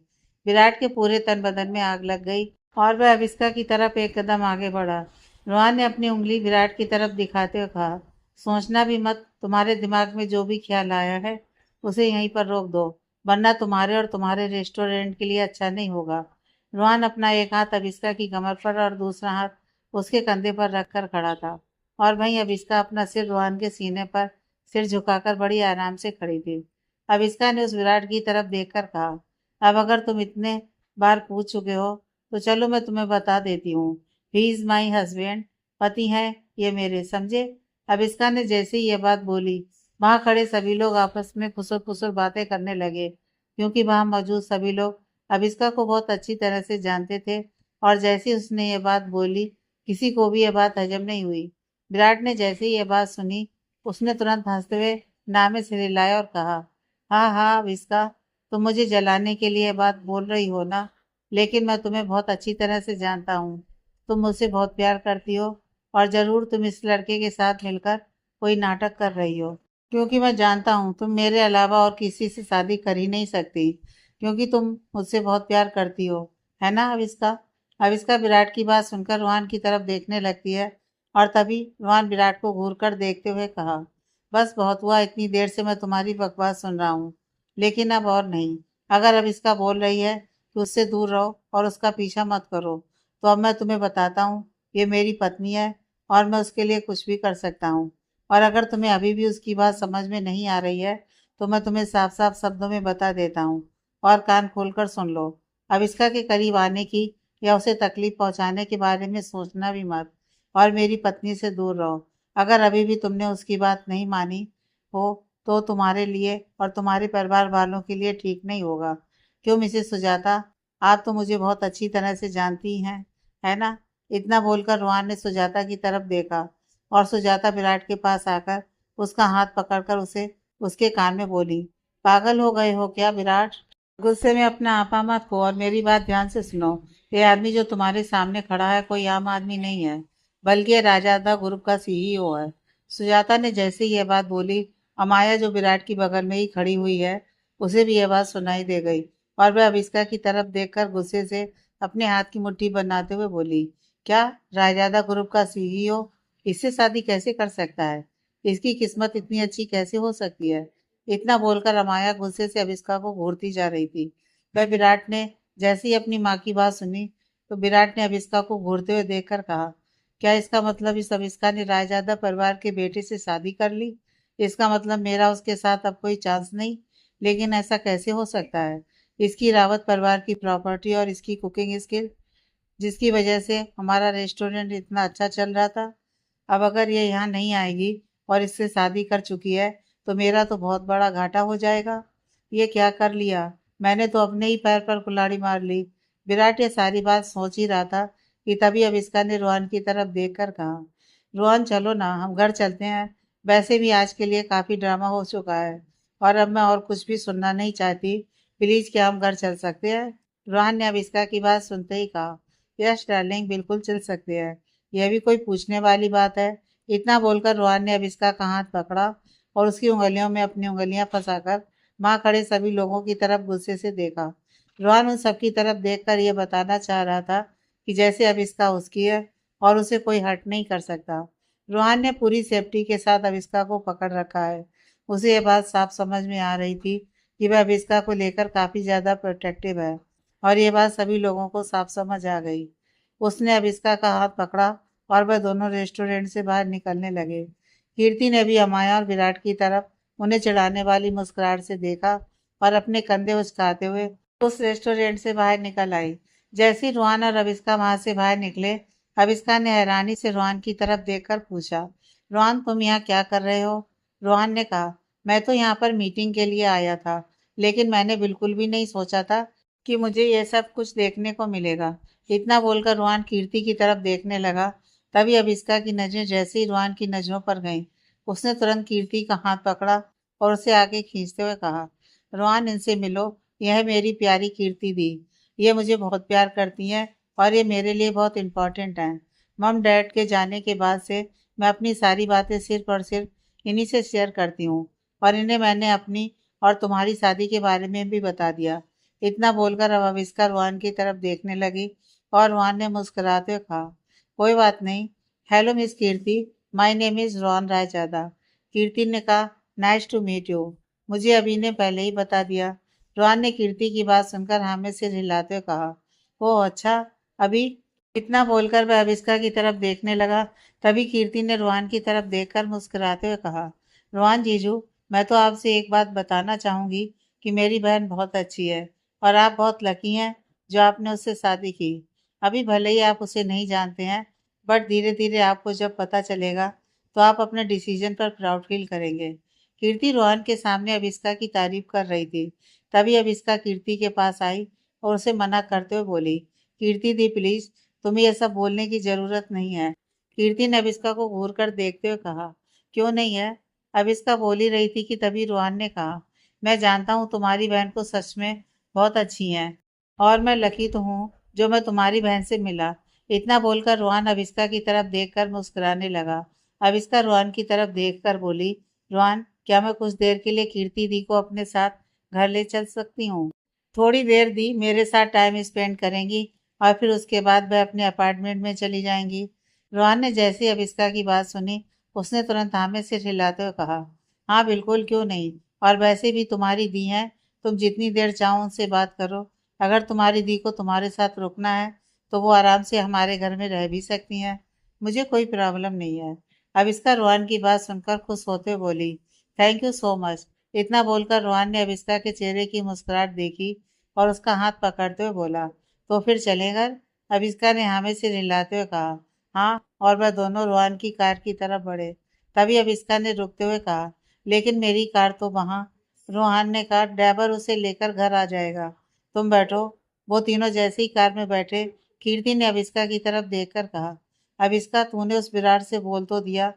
विराट के पूरे तन बदन में आग लग गई और वह अविस्का की तरफ एक कदम आगे बढ़ा। रोहन ने अपनी उंगली विराट की तरफ दिखाते हुए कहा, सोचना भी मत, तुम्हारे दिमाग में जो भी ख्याल आया है उसे यहीं पर रोक दो, वरना तुम्हारे और तुम्हारे रेस्टोरेंट के लिए अच्छा नहीं होगा। रोहन अपना एक हाथ अविस्का की कमर पर और दूसरा हाथ उसके कंधे पर रखकर खड़ा था और वहीं अविस्का अपना सिर रोहन के सीने पर सिर झुकाकर बड़ी आराम से खड़ी थी। अविस्का ने उस विराट की तरफ देखकर कहा, अब अगर तुम इतने बार पूछ चुके हो तो चलो मैं तुम्हें बता देती हूँ, ही इज माई हस्बैंड, पति है ये मेरे, समझे? अविस्का ने जैसे ही ये बात बोली, वहां खड़े सभी लोग आपस में फुसुर फुसुर बातें करने लगे, क्योंकि वहां मौजूद सभी लोग अविस्का को बहुत अच्छी तरह से जानते थे। और जैसे ही उसने ये बात बोली, किसी को भी ये बात हजम नहीं हुई। विराट ने जैसे ही ये बात सुनी, उसने तुरंत हंसते हुए नाम में सिर हिलाया और कहा, हाँ हाँ अविस्का, तुम मुझे जलाने के लिए बात बोल रही हो ना, लेकिन मैं तुम्हें बहुत अच्छी तरह से जानता हूँ। तुम मुझसे बहुत प्यार करती हो और जरूर तुम इस लड़के के साथ मिलकर कोई नाटक कर रही हो, क्योंकि मैं जानता हूँ तुम मेरे अलावा और किसी से शादी कर ही नहीं सकती, क्योंकि तुम मुझसे बहुत प्यार करती हो, है ना अविस्का? अविस्का विराट की बात सुनकर रोहन की तरफ देखने लगती है और तभी रोहन विराट को घूर कर देखते हुए कहा, बस बहुत हुआ, इतनी देर से मैं तुम्हारी बकवास सुन रहा हूँ, लेकिन अब और नहीं। अगर अविस्का बोल रही है कि उससे दूर रहो और उसका पीछा मत करो, तो अब मैं तुम्हें बताता हूँ, ये मेरी पत्नी है और मैं उसके लिए कुछ भी कर सकता हूँ। और अगर तुम्हें अभी भी उसकी बात समझ में नहीं आ रही है तो मैं तुम्हें साफ साफ शब्दों में बता देता हूँ, और कान खोलकर सुन लो। अविस्का के करीब आने की या उसे तकलीफ पहुंचाने के बारे में सोचना भी मत, और मेरी पत्नी से दूर रहो। अगर अभी भी तुमने उसकी बात नहीं मानी हो तो तुम्हारे लिए और तुम्हारे परिवार वालों के लिए ठीक नहीं होगा। क्यों मिसेस सुजाता, आप तो मुझे बहुत अच्छी तरह से जानती हैं, है ना? इतना बोलकर रोहन ने सुजाता की तरफ देखा और सुजाता विराट के पास आकर उसका हाथ पकड़कर उसे उसके कान में बोली, पागल हो गए हो क्या विराट? गुस्से में अपना आपा मत खो और मेरी बात ध्यान से सुनो। ये आदमी जो तुम्हारे सामने खड़ा है कोई आम आदमी नहीं है, बल्कि ये राजादा ग्रुप का सीईओ है। सुजाता ने जैसे ही यह बात बोली, अमाया जो विराट की बगल में ही खड़ी हुई है, उसे भी यह बात सुनाई दे गई और वह अविस्का की तरफ देखकर गुस्से से अपने हाथ की मुट्ठी बनाते हुए बोली, क्या रायजादा ग्रुप का सीईओ इससे शादी कैसे कर सकता है? इसकी किस्मत इतनी अच्छी कैसे हो सकती है? इतना बोलकर अमाया गुस्से से अविस्का को घूरती जा रही थी। वह विराट ने जैसे ही अपनी माँ की बात सुनी, तो विराट ने अविस्का को घूरते हुए देखकर कहा, क्या इसका मतलब इस अविस्का ने रायजादा परिवार के बेटे से शादी कर ली? इसका मतलब मेरा उसके साथ अब कोई चांस नहीं? लेकिन ऐसा कैसे हो सकता है? इसकी रावत परिवार की प्रॉपर्टी और इसकी कुकिंग स्किल, जिसकी वजह से हमारा रेस्टोरेंट इतना अच्छा चल रहा था। अब अगर ये यहाँ नहीं आएगी और इससे शादी कर चुकी है तो मेरा तो बहुत बड़ा घाटा हो जाएगा। ये क्या कर लिया, मैंने तो अपने ही पैर पर कुल्हाड़ी मार ली। विराट ये सारी बात सोच ही रहा था कि तभी अविष्का ने रोहन की तरफ देखकर कहा, रोहन चलो ना, हम घर चलते हैं। वैसे भी आज के लिए काफी ड्रामा हो चुका है और अब मैं और कुछ भी सुनना नहीं चाहती। प्लीज क्या हम घर चल सकते हैं? रोहन ने अविष्का की बात सुनते ही कहा, यस डार्लिंग, बिल्कुल चल सकते हैं। यह भी कोई पूछने वाली बात है? इतना बोलकर रोहन ने अविष्का का हाथ पकड़ा और उसकी उंगलियों में अपनी उंगलियां फंसाकर वहां खड़े सभी लोगों की तरफ गुस्से से देखा। रोहन उन सबकी तरफ देखकर यह बताना चाह रहा था कि जैसे अविष्का उसकी है और उसे कोई हर्ट नहीं कर सकता। रोहन ने पूरी सेफ्टी के साथ अविष्का को पकड़ रखा है। उसे यह बात साफ समझ में आ रही थी कि वह अविष्का को लेकर काफी ज्यादा प्रोटेक्टिव है और ये बात सभी लोगों को साफ समझ आ गई। उसने अविष्का का हाथ पकड़ा और वह दोनों रेस्टोरेंट से बाहर निकलने लगे। कीर्ति ने भी अमाया और विराट की तरफ उन्हें चिढ़ाने वाली मुस्कुराहट से देखा और अपने कंधे उचकाते हुए उस रेस्टोरेंट से बाहर निकल आई। जैसे ही रोहन और अविष्का वहां से बाहर निकले, अविष्का ने हैरानी से रोहन की तरफ देखकर पूछा, रोहन तुम यहाँ क्या कर रहे हो? रोहन ने कहा, मैं तो यहाँ पर मीटिंग के लिए आया था, लेकिन मैंने बिल्कुल भी नहीं सोचा था कि मुझे यह सब कुछ देखने को मिलेगा। इतना बोलकर रोहन कीर्ति की तरफ देखने लगा। तभी अविष्का की नजरें जैसे ही रोहन की नजरों पर गईं, उसने तुरंत कीर्ति का हाथ पकड़ा और उसे आगे खींचते हुए कहा, रोहन इनसे मिलो, यह मेरी प्यारी कीर्ति दी। ये मुझे बहुत प्यार करती हैं और ये मेरे लिए बहुत इंपॉर्टेंट हैं। मम डैड के जाने के बाद से मैं अपनी सारी बातें सिर्फ और सिर्फ इन्हीं से शेयर करती हूँ और इन्हें मैंने अपनी और तुम्हारी शादी के बारे में भी बता दिया। इतना बोलकर अब अविष्का रोहन की तरफ देखने लगी और रोहन ने मुस्कुराते हुए कहा, कोई बात नहीं। Hello miss Kirti, my name is Rohan Raizada. Kirti ने कहा, नाइस टू मीट यू। मुझे अभी ने पहले ही बता दिया। रोहन ने कीर्ति की बात सुनकर हाँ में सिर हिलाते हुए कहा, ओह अच्छा, अभी? इतना बोलकर वह अविष्का की तरफ देखने लगा। तभी कीर्ति ने रोहन की तरफ देखकर मुस्कुराते हुए कहा, रोहन जीजू, मैं तो आपसे एक बात बताना चाहूंगी कि मेरी बहन बहुत अच्छी है और आप बहुत लकी हैं जो आपने उससे शादी की। अभी भले ही आप उसे नहीं जानते हैं, बट धीरे धीरे आपको जब पता चलेगा तो आप अपने डिसीजन पर प्राउड फील करेंगे। कीर्ति रोहन के सामने अविष्का की तारीफ कर रही थी। तभी अविष्का कीर्ति के पास आई और उसे मना करते हुए बोली, कीर्ति दी प्लीज, तुम्हें यह सब बोलने की जरूरत नहीं है। कीर्ति ने अविष्का को घूर कर देखते हुए कहा, क्यों नहीं है? अविष्का बोल ही रही थी कि तभी रोहन ने कहा, मैं जानता हूँ तुम्हारी बहन को सच में बहुत अच्छी है और मैं लकी तो हूँ जो मैं तुम्हारी बहन से मिला। इतना बोलकर रोहन अविष्का की तरफ देखकर मुस्कुराने लगा। अविष्का रोहन की तरफ देखकर बोली, रोहन क्या मैं कुछ देर के लिए कीर्ति दी को अपने साथ घर ले चल सकती हूँ? थोड़ी देर दी मेरे साथ टाइम स्पेंड करेंगी और फिर उसके बाद वह अपने अपार्टमेंट में चली जाएंगी। रोहन ने जैसे ही अविष्का की बात सुनी, उसने तुरंत हाँ में सिर हिलाते हुए कहा, हाँ बिल्कुल, क्यों नहीं। और वैसे भी तुम्हारी दी है, तुम जितनी देर चाहो उनसे बात करो। अगर तुम्हारी दी को तुम्हारे साथ रुकना है तो वो आराम से हमारे घर में रह भी सकती हैं, मुझे कोई प्रॉब्लम नहीं है। अविष्का रोहन की बात सुनकर खुश होते हुए बोली, थैंक यू सो मच। इतना बोलकर रोहन ने अविष्का के चेहरे की मुस्कुराहट देखी और उसका हाथ पकड़ते हुए बोला, तो फिर चलें घर? अविष्का ने हाँ में सिर हिलाते हुए कहा, हाँ, और वह दोनों रोहन की कार की तरफ बढ़े। तभी अविष्का ने रुकते हुए कहा, लेकिन मेरी कार तो वहाँ। रोहन ने कहा, ड्राइवर उसे लेकर घर आ जाएगा, तुम बैठो। वो तीनों जैसे ही कार में बैठे, कीर्ति ने अविष्का की तरफ देखकर कहा, अविष्का तूने उस विराट से बोल तो दिया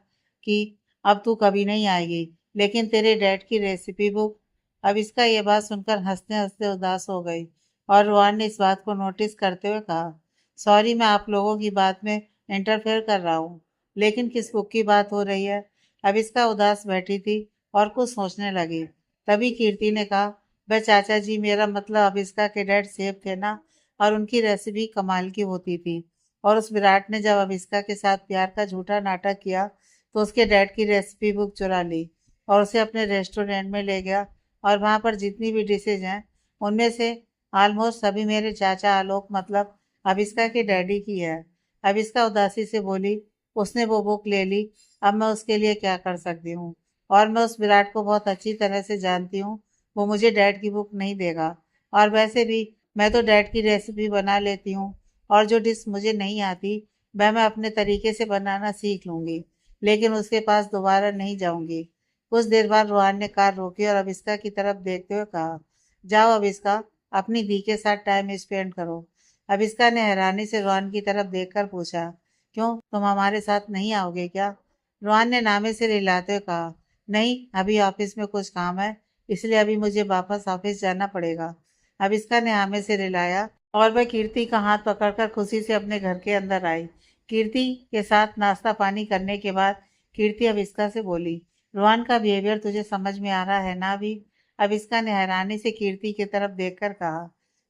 कि अब तू कभी नहीं आएगी, लेकिन तेरे डैड की रेसिपी बुक? अविष्का ये बात सुनकर हंसते हंसते उदास हो गई और रोहन ने इस बात को नोटिस करते हुए कहा, सॉरी मैं आप लोगों की बात में इंटरफेयर कर रहा हूँ, लेकिन किस बुक की बात हो रही है? अविष्का उदास बैठी थी और कुछ सोचने लगी। तभी कीर्ति ने कहा, वह चाचा जी, मेरा मतलब अविष्का के डैड सेफ थे ना, और उनकी रेसिपी कमाल की होती थी। और उस विराट ने जब अविष्का के साथ प्यार का झूठा नाटक किया तो उसके डैड की रेसिपी बुक चुरा ली और उसे अपने रेस्टोरेंट में ले गया। और वहां पर जितनी भी डिशेज हैं उनमें से ऑलमोस्ट सभी मेरे चाचा आलोक मतलब अविष्का के डैडी की है। अविष्का उदासी से बोली, उसने वो बुक ले ली, अब मैं उसके लिए क्या कर सकती हूँ? और मैं उस विराट को बहुत अच्छी तरह से जानती हूँ, वो मुझे डैड की बुक नहीं देगा। और वैसे भी मैं तो डैड की रेसिपी बना लेती हूँ, और जो डिश मुझे नहीं आती वह मैं अपने तरीके से बनाना सीख लूंगी, लेकिन उसके पास दोबारा नहीं जाऊंगी। कुछ देर बाद रोहान ने कार रोकी और अविस्का की तरफ देखते हुए कहा, जाओ अविस्का, अपनी दी के साथ टाइम स्पेंड करो। अविस्का ने हैरानी से रोहान की तरफ देखकर पूछा, क्यों, तुम हमारे साथ नहीं आओगे क्या? रोहान ने नामे से रिलाते हुए कहा, नहीं, अभी ऑफिस में कुछ काम है, इसलिए अभी मुझे वापस ऑफिस जाना पड़ेगा। अविस्का ने आमे से रिलाया और वह कीर्ति का हाथ पकड़कर खुशी से अपने घर के अंदर आई। कीर्ति के साथ नाश्ता पानी करने के बाद कीर्ति अविस्का से बोली, रोहन का बिहेवियर तुझे समझ में आ रहा है ना अभी? अविस्का ने हैरानी से कीर्ति की तरफ देखकर कहा,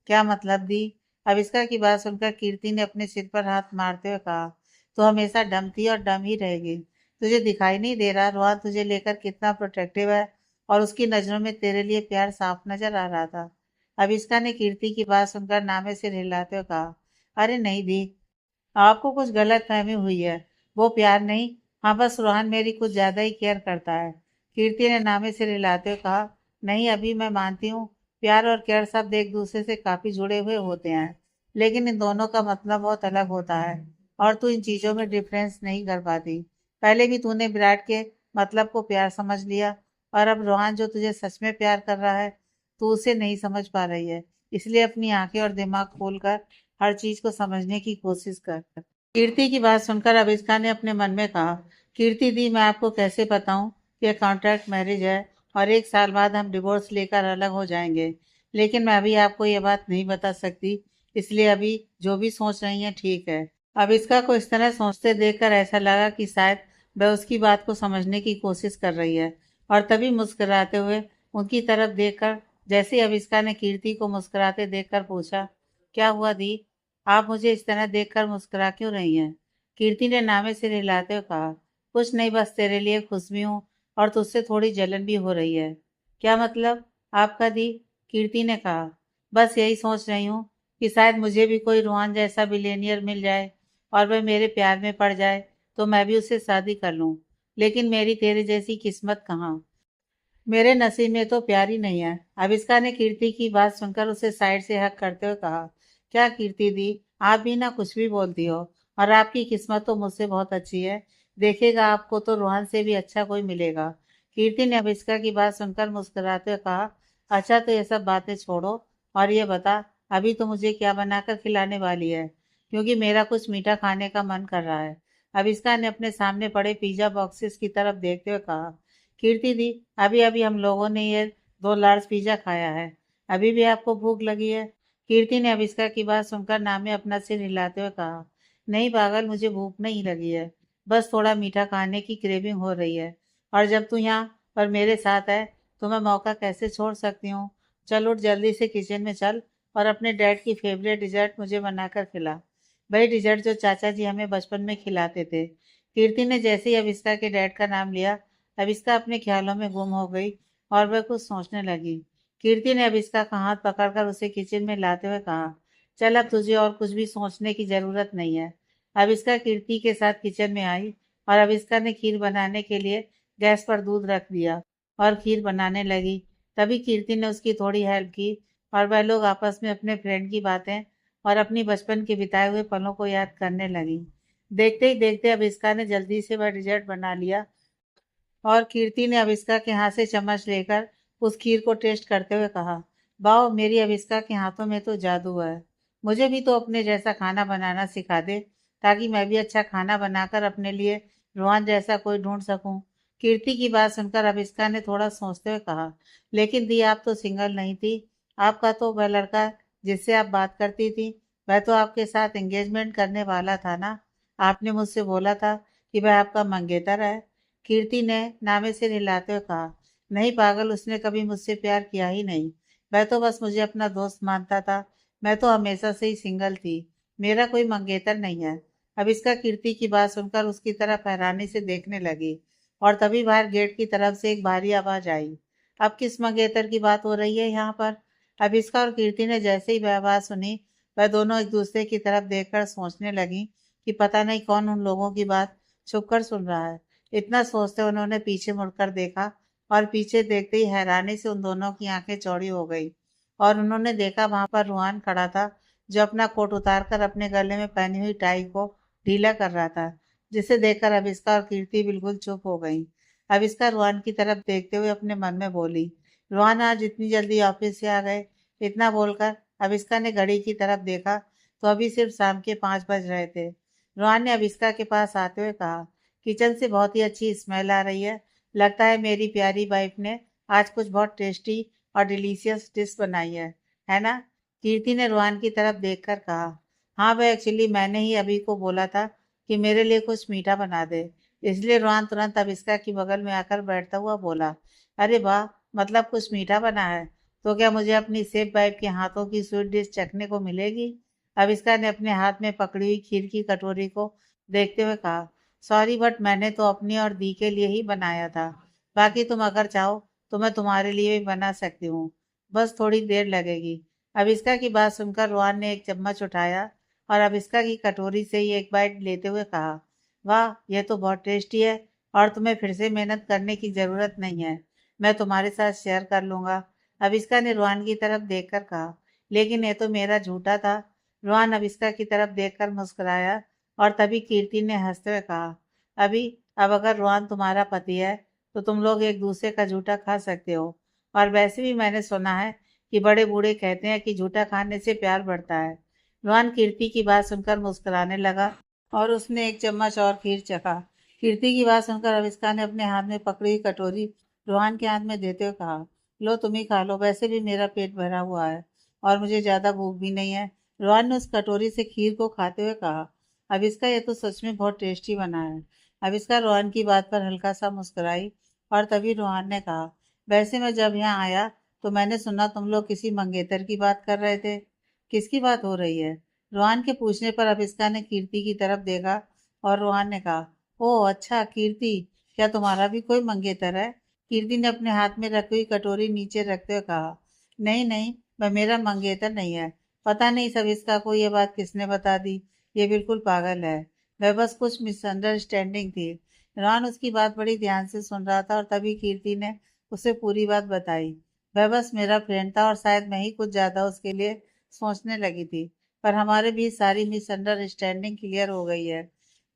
क्या मतलब दी? अविस्का की बात सुनकर कीर्ति ने अपने सिर पर हाथ मारते हुए कहा, तो हमेशा डम थी और डम ही रहेगी। तुझे दिखाई नहीं दे रहा रोहन तुझे लेकर कितना प्रोटेक्टिव है, और उसकी नजरों में तेरे लिए प्यार साफ नजर आ रहा था। अविस्का ने कीर्ति की बात सुनकर नामे से हिलाते हुए कहा, अरे नहीं दी, आपको कुछ गलत फहमी हुई है। वो प्यार नहीं, हाँ बस रोहन मेरी कुछ ज्यादा ही केयर करता है। कीर्ति ने नामे से रिलाते हुए कहा, नहीं अभी मैं मानती हूँ, प्यार और केयर शब्द एक दूसरे से काफी जुड़े हुए होते हैं, लेकिन इन दोनों का मतलब बहुत अलग होता है, और तू इन चीजों में डिफरेंस नहीं कर पाती। पहले भी तूने विराट के मतलब को प्यार समझ लिया, और अब रोहन जो तुझे सच में प्यार कर रहा है, तू उसे नहीं समझ पा रही है। इसलिए अपनी आंखें और दिमाग खोलकर हर चीज को समझने की कोशिश कर। कीर्ति की बात सुनकर अविष्का ने अपने मन में कहा, कीर्ति दी, मैं आपको कैसे बताऊं कि कॉन्ट्रैक्ट मैरिज है और 1 साल बाद हम डिवोर्स लेकर अलग हो जाएंगे, लेकिन मैं अभी आपको ये बात नहीं बता सकती, इसलिए अभी जो भी सोच रही हैं ठीक है। अविष्का को इस तरह सोचते देखकर ऐसा लगा कि शायद वह उसकी बात को समझने की कोशिश कर रही है, और तभी मुस्कुराते हुए उनकी तरफ देखकर, जैसे ही अविष्का ने कीर्ति को मुस्कुराते देखकर पूछा, क्या हुआ दी, आप मुझे इस तरह देखकर मुस्कुरा क्यों रही हैं? कीर्ति ने नामे से हिलाते हुए कहा, कुछ नहीं, बस तेरे लिए खुश भी हूँ और तुझसे थोड़ी जलन भी हो रही है। क्या मतलब आपका दी? कीर्ति ने कहा, बस यही सोच रही हूँ कि शायद मुझे भी कोई रोहन जैसा बिलियनियर मिल जाए और वह मेरे प्यार में पड़ जाए, तो मैं भी उससे शादी कर लूँ। लेकिन मेरी तेरे जैसी किस्मत कहाँ, मेरे नसीब में तो प्यार ही नहीं है। अविष्का ने कीर्ति की बात सुनकर उसे साइड से हक करते हुए कहा, क्या कीर्ति दी, आप भी ना कुछ भी बोलती हो, और आपकी किस्मत तो मुझसे बहुत अच्छी है, देखिएगा आपको तो रोहन से भी अच्छा कोई मिलेगा। कीर्ति ने अविष्का की बात सुनकर मुस्कुराते हुए कहा, अच्छा तो ये सब बातें छोड़ो, और ये बता अभी तो मुझे क्या बनाकर खिलाने वाली है, क्योंकि मेरा कुछ मीठा खाने का मन कर रहा है। अविष्का ने अपने सामने पड़े पिज्जा बॉक्सेस की तरफ देखते हुए कहा, कीर्ति दी, अभी अभी हम लोगों ने ये 2 लार्ज पिज्जा खाया है, अभी भी आपको भूख लगी है? कीर्ति ने अविष्का की बात सुनकर नामे अपना सिर हिलाते हुए कहा, नहीं पागल, मुझे भूख नहीं लगी है, बस थोड़ा मीठा खाने की क्रेविंग हो रही है, और जब तू यहाँ पर मेरे साथ है तो मैं मौका कैसे छोड़ सकती हूँ? चल उठ, जल्दी से किचन में चल और अपने डैड की फेवरेट डिजर्ट मुझे बनाकर खिला, वही डिजर्ट जो चाचा जी हमें बचपन में खिलाते थे। कीर्ति ने जैसे ही अविष्का के डैड का नाम लिया, अविष्का अपने ख्यालों में गुम हो गई और वह कुछ सोचने लगी। कीर्ति ने अविष्का का हाथ पकड़कर उसे किचन में लाते हुए कहा, चल अब तुझे और कुछ भी सोचने की जरूरत नहीं है। अविष्का कीर्ति के साथ किचन में आई और अविष्का ने खीर बनाने के लिए गैस पर दूध रख दिया और खीर बनाने लगी। तभी कीर्ति ने उसकी थोड़ी हेल्प की और वह लोग आपस में अपने फ्रेंड की बातें और अपनी बचपन के बिताए हुए पलों को याद करने लगी। देखते ही देखते अविष्का ने जल्दी से वह डिजर्ट बना लिया, और कीर्ति ने अविष्का के हाथ से चम्मच लेकर उस खीर को टेस्ट करते हुए कहा, वाह, मेरी अविष्का के हाथों में तो जादू है। मुझे भी तो अपने जैसा खाना बनाना सिखा दे, ताकि मैं भी अच्छा खाना बनाकर अपने लिए रोहन जैसा कोई ढूंढ सकूं। कीर्ति की बात सुनकर अविष्का ने थोड़ा सोचते हुए कहा, लेकिन दी, आप तो सिंगल नहीं थी, आपका तो वह लड़का जिससे आप बात करती थी, वह तो आपके साथ एंगेजमेंट करने वाला था ना? आपने मुझसे बोला था कि वह आपका मंगेतर है। कीर्ति ने नामे से हिलाते हुए कहा, नहीं पागल, उसने कभी मुझसे प्यार किया ही नहीं, वह तो बस मुझे अपना दोस्त मानता था, मैं तो हमेशा से ही सिंगल थी, मेरा कोई मंगेतर नहीं है। अब इसका कीर्ति की बात सुनकर उसकी तरफ हैरानी से देखने लगी, और तभी बाहर गेट की तरफ से एक भारी आवाज आई, अब किस मंगेतर की बात हो रही है यहाँ पर? अब इसका और कीर्ति ने जैसे ही वह आवाज सुनी, वह दोनों एक दूसरे की तरफ देखकर सोचने लगी कि पता नहीं कौन उन लोगों की बात छुपकर सुन रहा है। इतना सोचते उन्होंने पीछे मुड़कर देखा, और पीछे देखते ही हैरानी से उन दोनों की आंखें चौड़ी हो गई और उन्होंने देखा वहां पर रूहान खड़ा था, जो अपना कोट उतारकर अपने गले में पहनी हुई टाई को ढीला कर रहा था, जिसे देखकर अविस्का और कीर्ति बिल्कुल चुप हो गई। अविस्का रूहान की तरफ देखते हुए अपने मन में बोली, रूहान आज इतनी जल्दी ऑफिस से आ गए। इतना बोलकर अविस्का ने घड़ी की तरफ देखा तो अभी सिर्फ शाम के 5 बज रहे थे। रूहान ने अविस्का के पास आते हुए कहा, किचन से बहुत ही अच्छी स्मेल आ रही है। लगता है मेरी प्यारी वाइफ ने आज कुछ बहुत टेस्टी और डिलीशियस डिश बनाई है ना? कीर्ति ने रूहान की तरफ देखकर कहा, हाँ वह एक्चुअली मैंने ही अभी को बोला था कि मेरे लिए कुछ मीठा बना दे। इसलिए रूहान तुरंत अविस्का की बगल में आकर बैठता हुआ बोला, अरे वाह, मतलब कुछ मीठा बना है। तो क्या मुझे अपनी सेफ वाइफ के हाथों की स्वीट डिश चखने को मिलेगी? अविस्का ने अपने हाथ में पकड़ी हुई खीर की कटोरी को देखते हुए कहा, सॉरी बट मैंने तो अपनी और दी के लिए ही बनाया था। बाकी तुम अगर चाहो तो मैं तुम्हारे लिए भी बना सकती हूँ, बस थोड़ी देर लगेगी। अविस्का की बात सुनकर रोहन ने एक चम्मच उठाया और अविस्का की कटोरी से ही एक बाइट लेते हुए कहा, वाह यह तो बहुत टेस्टी है और तुम्हें फिर से मेहनत करने की ज़रूरत नहीं है, मैं तुम्हारे साथ शेयर कर लूँगा। अविस्का ने रोहन की तरफ देखकर कहा, लेकिन ये तो मेरा झूठा था। रोहन अविस्का की तरफ देखकर मुस्कुराया और तभी कीर्ति ने हंसते हुए कहा, अभी अब अगर रोहन तुम्हारा पति है तो तुम लोग एक दूसरे का झूठा खा सकते हो। और वैसे भी मैंने सुना है कि बड़े बूढ़े कहते हैं कि झूठा खाने से प्यार बढ़ता है। रोहन कीर्ति की बात सुनकर मुस्कुराने लगा और उसने एक चम्मच और खीर चखा। कीर्ति की बात सुनकर अविस्का ने अपने हाथ में पकड़ी हुई कटोरी रोहन के हाथ में देते हुए कहा, लो तुम ही खा लो, वैसे भी मेरा पेट भरा हुआ है और मुझे ज्यादा भूख भी नहीं है। रोहन ने उस कटोरी से खीर को खाते हुए कहा, अविस्का ये तो सच में बहुत टेस्टी बना है। अविस्का रोहन की बात पर हल्का सा मुस्कुराई और तभी रोहन ने कहा, वैसे मैं जब यहाँ आया तो मैंने सुना तुम लोग किसी मंगेतर की बात कर रहे थे। किसकी बात हो रही है? रोहन के पूछने पर अविस्का ने कीर्ति की तरफ देखा और रोहन ने कहा, ओह अच्छा कीर्ति, क्या तुम्हारा भी कोई मंगेतर है? कीर्ति ने अपने हाथ में रखी हुई कटोरी नीचे रखते हुए कहा, नहीं नहीं, वह मेरा मंगेतर नहीं है। पता नहीं सब इसका को ये बात किसने बता दी। ये बिल्कुल पागल है। वह बस कुछ मिसअंडरस्टैंडिंग थी। रोहन उसकी बात बड़ी ध्यान से सुन रहा था और तभी कीर्ति ने उसे पूरी बात बताई। वह बस मेरा फ्रेंड था और शायद मैं ही कुछ ज्यादा उसके लिए सोचने लगी थी, पर हमारे बीच सारी मिसअंडरस्टैंडिंग क्लियर हो गई है,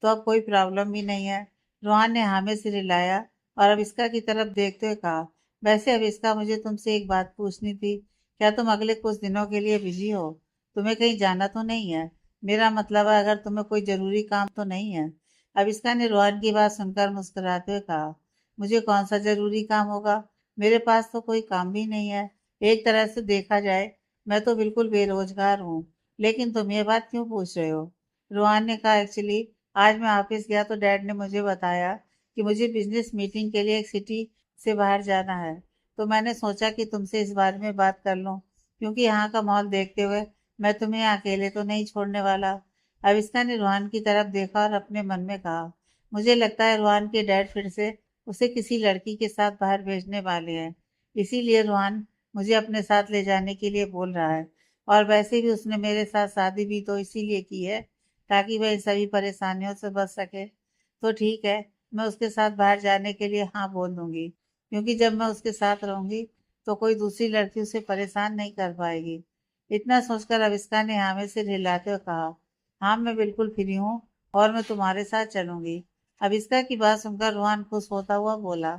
तो अब कोई प्रॉब्लम भी नहीं है। रोहन ने हामी से हिलाया और अविस्का की तरफ देखते हुए कहा, वैसे अविस्का मुझे तुमसे एक बात पूछनी थी। क्या तुम अगले कुछ दिनों के लिए बिजी हो? तुम्हें कहीं जाना तो नहीं है? मेरा मतलब है अगर तुम्हें कोई जरूरी काम तो नहीं है। अविस्का ने रोहन की बात सुनकर मुस्कुराते हुए कहा, मुझे कौन सा जरूरी काम होगा? मेरे पास तो कोई काम भी नहीं है। एक तरह से देखा जाए मैं तो बिल्कुल बेरोजगार हूँ। लेकिन तुम ये बात क्यों पूछ रहे हो? रोहन ने कहा, एक्चुअली आज मैं ऑफिस गया तो डैड ने मुझे बताया कि मुझे बिजनेस मीटिंग के लिए एक सिटी से बाहर जाना है। तो मैंने सोचा कि तुमसे इस बारे में बात कर लूं, क्योंकि यहाँ का माहौल देखते हुए मैं तुम्हें अकेले तो नहीं छोड़ने वाला। अविस्का ने रोहन की तरफ देखा और अपने मन में कहा, मुझे लगता है रोहन के डैड फिर से उसे किसी लड़की के साथ बाहर भेजने वाले हैं। इसीलिए रोहन मुझे अपने साथ ले जाने के लिए बोल रहा है। और वैसे भी उसने मेरे साथ शादी भी तो इसीलिए की है ताकि वह इन सभी परेशानियों से बच सके। तो ठीक है, मैं उसके साथ बाहर जाने के लिए हाँ बोल दूंगी, क्योंकि जब मैं उसके साथ रहूंगी तो कोई दूसरी लड़की उसे परेशान नहीं कर पाएगी। इतना सोचकर अविस्का ने हाँ में सिर हिलाते हुए कहा, हाँ मैं बिल्कुल फ्री हूँ और मैं तुम्हारे साथ चलूंगी। अविस्का की बात सुनकर रोहन खुश होता हुआ बोला,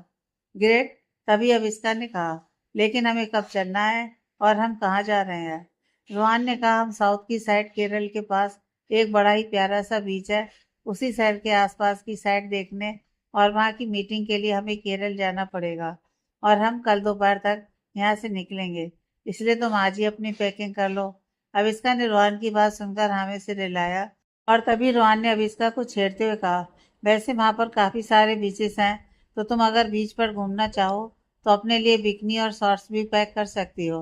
ग्रेट। तभी अविस्का ने कहा, लेकिन हमें कब चलना है और हम कहाँ जा रहे हैं? रोहन ने कहा, हम साउथ की साइड केरल के पास एक बड़ा ही प्यारा सा बीच है, उसी शहर के आसपास की साइड देखने और वहाँ की मीटिंग के लिए हमें केरल जाना पड़ेगा और हम कल दोपहर तक यहाँ से निकलेंगे। इसलिए तुम आज ही अपनी पैकिंग कर लो। अविस्का ने रोहन की बात सुनकर हाँ में सिर हिलाया और तभी रोहन ने अविस्का को छेड़ते हुए कहा, वैसे वहाँ पर काफ़ी सारे बीचेस हैं, तो तुम अगर बीच पर घूमना चाहो तो अपने लिए बिकनी और शॉर्ट्स भी पैक कर सकती हो।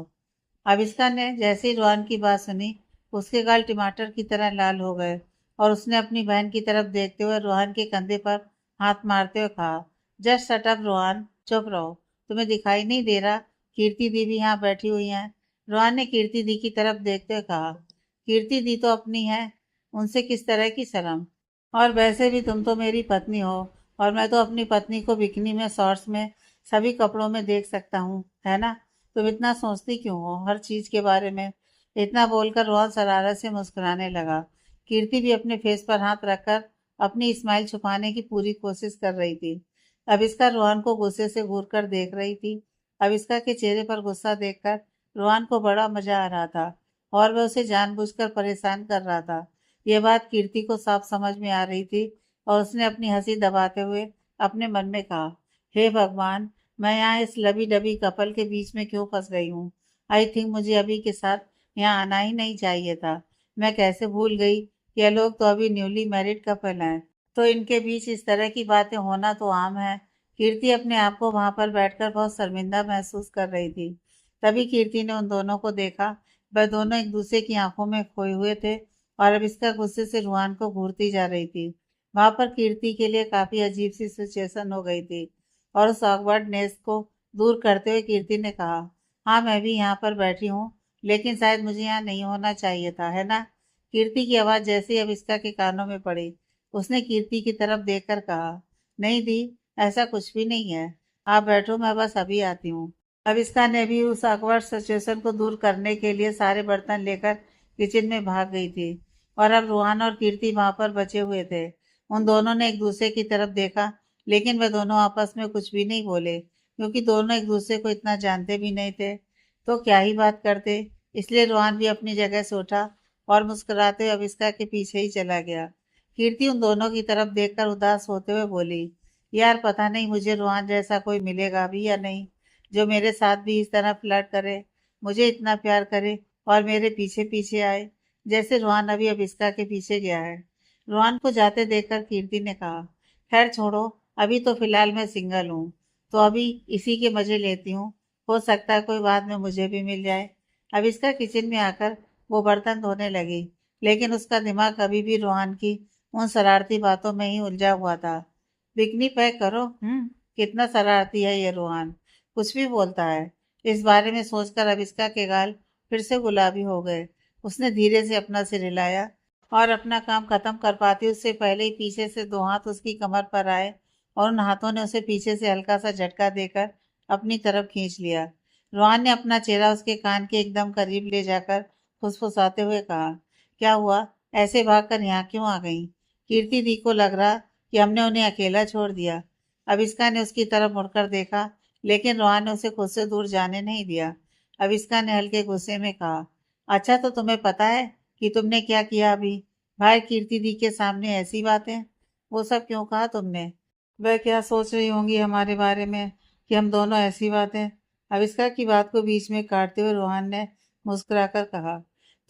अविस्का ने जैसे ही रोहन की बात सुनी, उसके गाल टमाटर की तरह लाल हो गए और उसने अपनी बहन की तरफ देखते हुए रोहन के कंधे पर हाथ मारते हुए कहा, जस्ट शट अप रोहन, चुप रहो। तुम्हें दिखाई नहीं दे रहा कीर्ति दी भी यहाँ बैठी हुई हैं? रोहन ने कीर्ति दी की तरफ देखते हुए कहा, कीर्ति दी तो अपनी है, उनसे किस तरह की शर्म? और वैसे भी तुम तो मेरी पत्नी हो और मैं तो अपनी पत्नी को बिकनी में, शॉर्ट्स में, सभी कपड़ों में देख सकता हूँ, है ना? तुम इतना सोचती क्यों हो हर चीज के बारे में? इतना बोलकर रोहन शरारत से मुस्कुराने लगा। कीर्ति भी अपने फेस पर हाथ रखकर अपनी स्माइल छुपाने की पूरी कोशिश कर रही थी। अब इसका रोहन को गुस्से से घूर कर देख रही थी। अब इसका के चेहरे पर गुस्सा देखकर रोहन को बड़ा मजा आ रहा था और वह उसे जानबूझकर परेशान कर रहा था। यह बात कीर्ति को साफ समझ में आ रही थी और उसने अपनी हंसी दबाते हुए अपने मन में कहा, हे भगवान, मैं यहाँ इस लबी डबी कपल के बीच में क्यों फंस गई हूँ। आई थिंक मुझे अभी के साथ यहाँ आना ही नहीं चाहिए था। मैं कैसे भूल गई कि ये लोग तो अभी न्यूली मैरिड कपल हैं, तो इनके बीच इस तरह की बातें होना तो आम है। कीर्ति अपने आप को वहां पर बैठकर बहुत शर्मिंदा महसूस कर रही थी। तभी कीर्ति ने उन दोनों को देखा। वह दोनों एक दूसरे की आंखों में खोए हुए थे और अब इसका गुस्से से रूहान को घूरती जा रही थी। वहां पर कीर्ति के लिए काफी अजीब सी सिचुएशन हो गई थी और उस ऑकवर्डनेस को दूर करते हुए कीर्ति ने कहा, हाँ मैं भी यहाँ पर बैठी हूँ, लेकिन शायद मुझे यहाँ नहीं होना चाहिए था, है ना? कीर्ति की आवाज़ जैसे ही अविष्का के कानों में पड़ी, उसने कीर्ति की तरफ देखकर कहा, नहीं दी, ऐसा कुछ भी नहीं है। आप बैठो, मैं बस अभी आती हूँ। अविष्का ने भी उस awkward सिचुएशन को दूर करने के लिए सारे बर्तन लेकर किचन में भाग गई थी और अब रूहान और कीर्ति वहां पर बचे हुए थे। उन दोनों ने एक दूसरे की तरफ देखा, लेकिन वे दोनों आपस में कुछ भी नहीं बोले क्योंकि दोनों एक दूसरे को इतना जानते भी नहीं थे, तो क्या ही बात करते। इसलिए रूहान भी अपनी जगह से उठा और मुस्कुराते हुए अविष्का के पीछे ही चला गया। कीर्ति उन दोनों की तरफ देखकर उदास होते हुए बोली, यार पता नहीं मुझे रूहान जैसा कोई मिलेगा भी या नहीं, जो मेरे साथ भी इस तरह फ्लर्ट करे, मुझे इतना प्यार करे और मेरे पीछे पीछे आए, जैसे रूहान अभी अविष्का के पीछे गया है। रूहान को जाते देखकर कीर्ति ने कहा, खैर छोड़ो, अभी तो फिलहाल मैं सिंगल हूँ, तो अभी इसी के मजे लेती हूँ। हो सकता है कोई बाद में मुझे भी मिल जाए। अविष्का किचन में आकर वो बर्तन धोने लगी, लेकिन उसका दिमाग अभी भी रूहान की उन शरारती बातों में ही उलझा हुआ था। बिकनी पैक करो। कितना शरारती है ये रूहान, कुछ भी बोलता है। इस बारे में सोचकर अविष्का के गाल फिर से गुलाबी हो गए। उसने धीरे से अपना सिर हिलाया और अपना काम खत्म कर पाती उससे पहले ही पीछे से दो हाथ उसकी कमर पर आए और उन हाथों ने उसे पीछे से हल्का सा झटका देकर अपनी तरफ खींच लिया। रोहन ने अपना चेहरा उसके कान के एकदम करीब ले जाकर फुसफुसाते हुए कहा, क्या हुआ, ऐसे भागकर यहाँ क्यों आ गई? कीर्ति दी को लग रहा कि हमने उन्हें अकेला छोड़ दिया। अविष्का ने उसकी तरफ मुड़कर देखा, लेकिन रोहन ने उसे खुद से दूर जाने नहीं दिया। अविष्का ने हल्के गुस्से में कहा, अच्छा तो तुम्हें पता है कि तुमने क्या किया अभी? भाई कीर्ति दी के सामने ऐसी बातें, वो सब क्यों कहा तुमने? वह क्या सोच रही होंगी हमारे बारे में कि हम दोनों ऐसी बातें? अविष्का की बात को बीच में काटते हुए रोहन ने मुस्कुराकर कहा,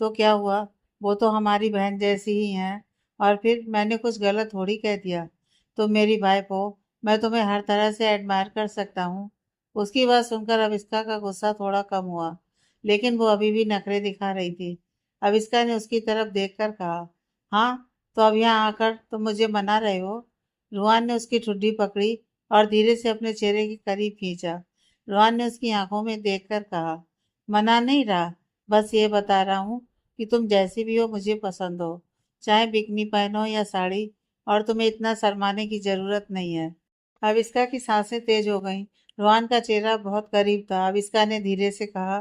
तो क्या हुआ, वो तो हमारी बहन जैसी ही हैं। और फिर मैंने कुछ गलत थोड़ी कह दिया। तुम मेरी वाइफ हो, मैं तुम्हें हर तरह से एडमायर कर सकता हूँ। उसकी बात सुनकर अविष्का का गुस्सा थोड़ा कम हुआ, लेकिन वो अभी भी नखरे दिखा रही थी। अविष्का ने उसकी तरफ देखकर कहा, हाँ तो अब यहाँ आकर तुम मुझे मना रहे हो? रुहान ने उसकी ठुड्डी पकड़ी और धीरे से अपने चेहरे के करीब खींचा। रुहान ने उसकी आंखों में देखकर कहा, मना नहीं रहा, बस ये बता रहा हूँ कि तुम जैसी भी हो मुझे पसंद हो, चाहे बिकनी पहनो या साड़ी, और तुम्हें इतना शर्माने की जरूरत नहीं है। अविष्का की सांसें तेज हो गईं। रुहान का चेहरा बहुत करीब था। अविष्का ने धीरे से कहा,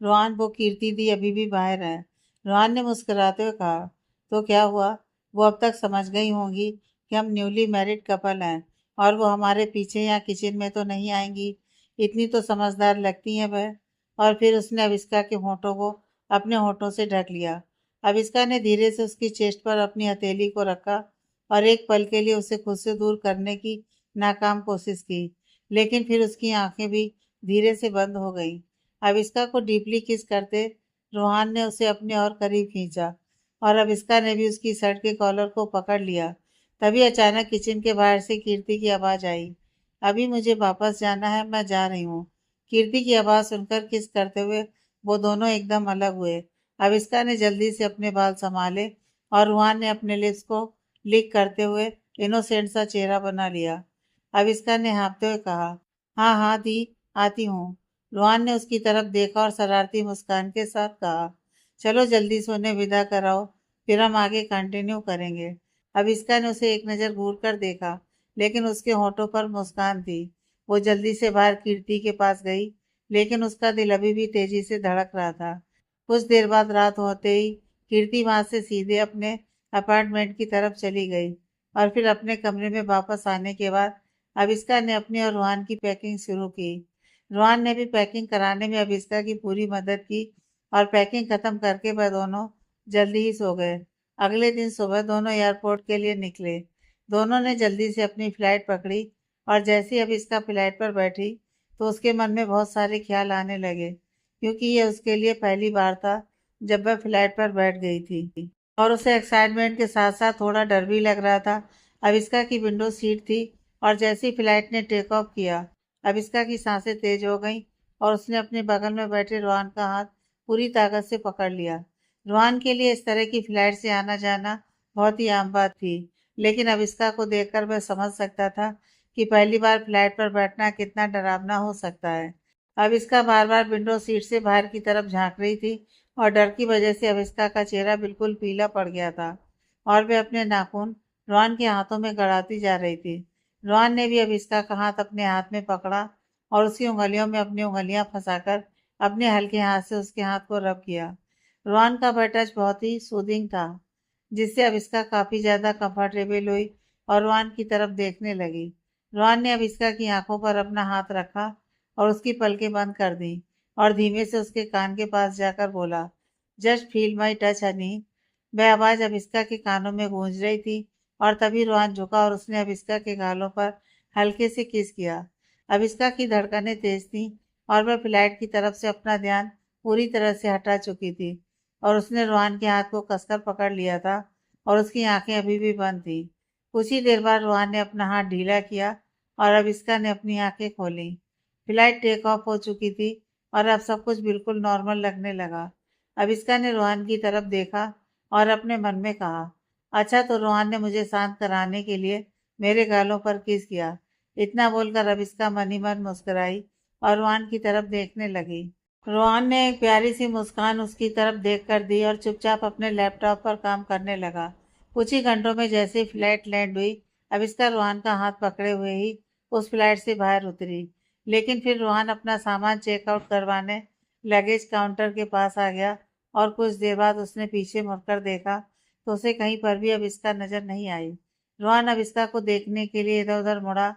रुहान वो कीर्ति दी अभी भी बाहर है। रुहान ने मुस्कुराते हुए कहा, तो क्या हुआ, वो अब तक समझ गई होंगी कि हम न्यूली मैरिड कपल हैं और वो हमारे पीछे या किचन में तो नहीं आएंगी। इतनी तो समझदार लगती हैं वह। और फिर उसने अविष्का के होठों को अपने होठों से ढक लिया। अविष्का ने धीरे से उसकी चेस्ट पर अपनी हथेली को रखा और एक पल के लिए उसे खुद से दूर करने की नाकाम कोशिश की, लेकिन फिर उसकी आंखें भी धीरे से बंद हो गईं। अविष्का को डीपली किस करते रोहान ने उसे अपने और करीब खींचा और अविष्का ने भी उसकी शर्ट के कॉलर को पकड़ लिया। तभी अचानक किचन के बाहर से कीर्ति की आवाज आई, अभी मुझे वापस जाना है, मैं जा रही हूँ। कीर्ति की आवाज सुनकर किस करते हुए वो दोनों एकदम अलग हुए। अविष्का ने जल्दी से अपने बाल संभाले और रूहान ने अपने लिप्स को लिक करते हुए इनोसेंट सा चेहरा बना लिया। अविष्का ने हाँफते हुए कहा, हाँ हाँ दी, आती हूँ। रूहान ने उसकी तरफ देखा और शरारती मुस्कान के साथ कहा, चलो जल्दी से उन्हें विदा कराओ, फिर हम आगे कंटिन्यू करेंगे। अविष्का ने उसे एक नज़र घूर कर देखा, लेकिन उसके होठों पर मुस्कान थी। वो जल्दी से बाहर कीर्ति के पास गई, लेकिन उसका दिल अभी भी तेजी से धड़क रहा था। कुछ देर बाद रात होते ही कीर्ति वहां से सीधे अपने अपार्टमेंट की तरफ चली गई और फिर अपने कमरे में वापस आने के बाद अविष्का ने अपनी और रोहन की पैकिंग शुरू की। रोहन ने भी पैकिंग कराने में अविष्का की पूरी मदद की और पैकिंग खत्म करके वह दोनों जल्दी ही सो गए। अगले दिन सुबह दोनों एयरपोर्ट के लिए निकले। दोनों ने जल्दी से अपनी फ्लाइट पकड़ी और जैसे ही अविष्का फ्लाइट पर बैठी तो उसके मन में बहुत सारे ख्याल आने लगे, क्योंकि ये उसके लिए पहली बार था जब वह फ्लाइट पर बैठ गई थी और उसे एक्साइटमेंट के साथ साथ थोड़ा डर भी लग रहा था। अविष्का की विंडो सीट थी और जैसे ही फ्लाइट ने टेक ऑफ किया, अविष्का की सांसें तेज हो गईं और उसने अपने बगल में बैठे रोहन का हाथ पूरी ताकत से पकड़ लिया। रोहन के लिए इस तरह की फ्लाइट से आना जाना बहुत ही आम बात थी, लेकिन अविष्का को देखकर वह समझ सकता था कि पहली बार फ्लाइट पर बैठना कितना डरावना हो सकता है। अविष्का बार बार विंडो सीट से बाहर की तरफ झांक रही थी और डर की वजह से अविष्का का चेहरा बिल्कुल पीला पड़ गया था और वह अपने नाखून रोहन के हाथों में गड़ाती जा रही थी। रोहन ने भी अविष्का का हाथ अपने हाथ में पकड़ा और उसकी उंगलियों में अपनी उंगलियां फंसाकर अपने हल्के हाथ से उसके हाथ को रब किया। रोहन का वह टच बहुत ही सूदिंग था, जिससे अविष्का काफी ज्यादा कंफर्टेबल हुई और रोहन की तरफ देखने लगी। रोहन ने अविष्का की आंखों पर अपना हाथ रखा और उसकी पलकें बंद कर दी और धीमे से उसके कान के पास जाकर बोला, just feel my touch Honey. वह आवाज अविष्का के कानों में गूंज रही थी और तभी रोहन झुका और उसने अविष्का के गालों पर हल्के से किस किया। अविष्का की धड़कनें तेज थीं और वह फ्लाइट की तरफ से अपना ध्यान पूरी तरह से हटा चुकी थी और उसने रोहन के हाथ को कसकर पकड़ लिया था और उसकी आंखें अभी भी बंद थी। कुछ ही देर बाद रोहन ने अपना हाथ ढीला किया और अविष्का ने अपनी आंखें खोली। फ्लाइट टेक ऑफ हो चुकी थी और अब सब कुछ बिल्कुल नॉर्मल लगने लगा। अविष्का ने रोहन की तरफ देखा और अपने मन में कहा, अच्छा तो रोहन ने मुझे शांत कराने के लिए मेरे गालों पर किस किया। इतना बोलकर अविष्का मन ही मन मुस्कुराई और रोहन की तरफ देखने लगी। रोहन ने एक प्यारी सी मुस्कान उसकी तरफ देख कर दी और चुपचाप अपने लैपटॉप पर काम करने लगा। कुछ ही घंटों में जैसे ही फ्लाइट लैंड हुई, अविष्का रोहन का हाथ पकड़े हुए ही उस फ्लाइट से बाहर उतरी। लेकिन फिर रोहन अपना सामान चेकआउट करवाने लगेज काउंटर के पास आ गया और कुछ देर बाद उसने पीछे मुड़कर देखा तो उसे कहीं पर भी अविष्का नजर नहीं आई। रोहन अविष्का को देखने के लिए इधर उधर मुड़ा।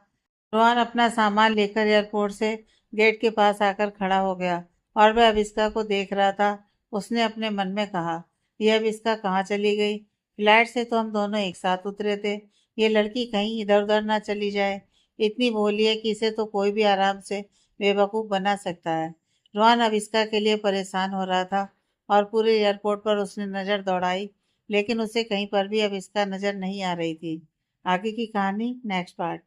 रोहन अपना सामान लेकर एयरपोर्ट से गेट के पास आकर खड़ा हो गया और वह अविष्का को देख रहा था। उसने अपने मन में कहा, यह अविष्का कहाँ चली गई? फ्लाइट से तो हम दोनों एक साथ उतरे थे। ये लड़की कहीं इधर उधर ना चली जाए। इतनी भोली है कि इसे तो कोई भी आराम से बेवकूफ बना सकता है। रोहन अविष्का के लिए परेशान हो रहा था और पूरे एयरपोर्ट पर उसने नजर दौड़ाई, लेकिन उसे कहीं पर भी अविष्का नजर नहीं आ रही थी। आगे की कहानी नेक्स्ट पार्ट।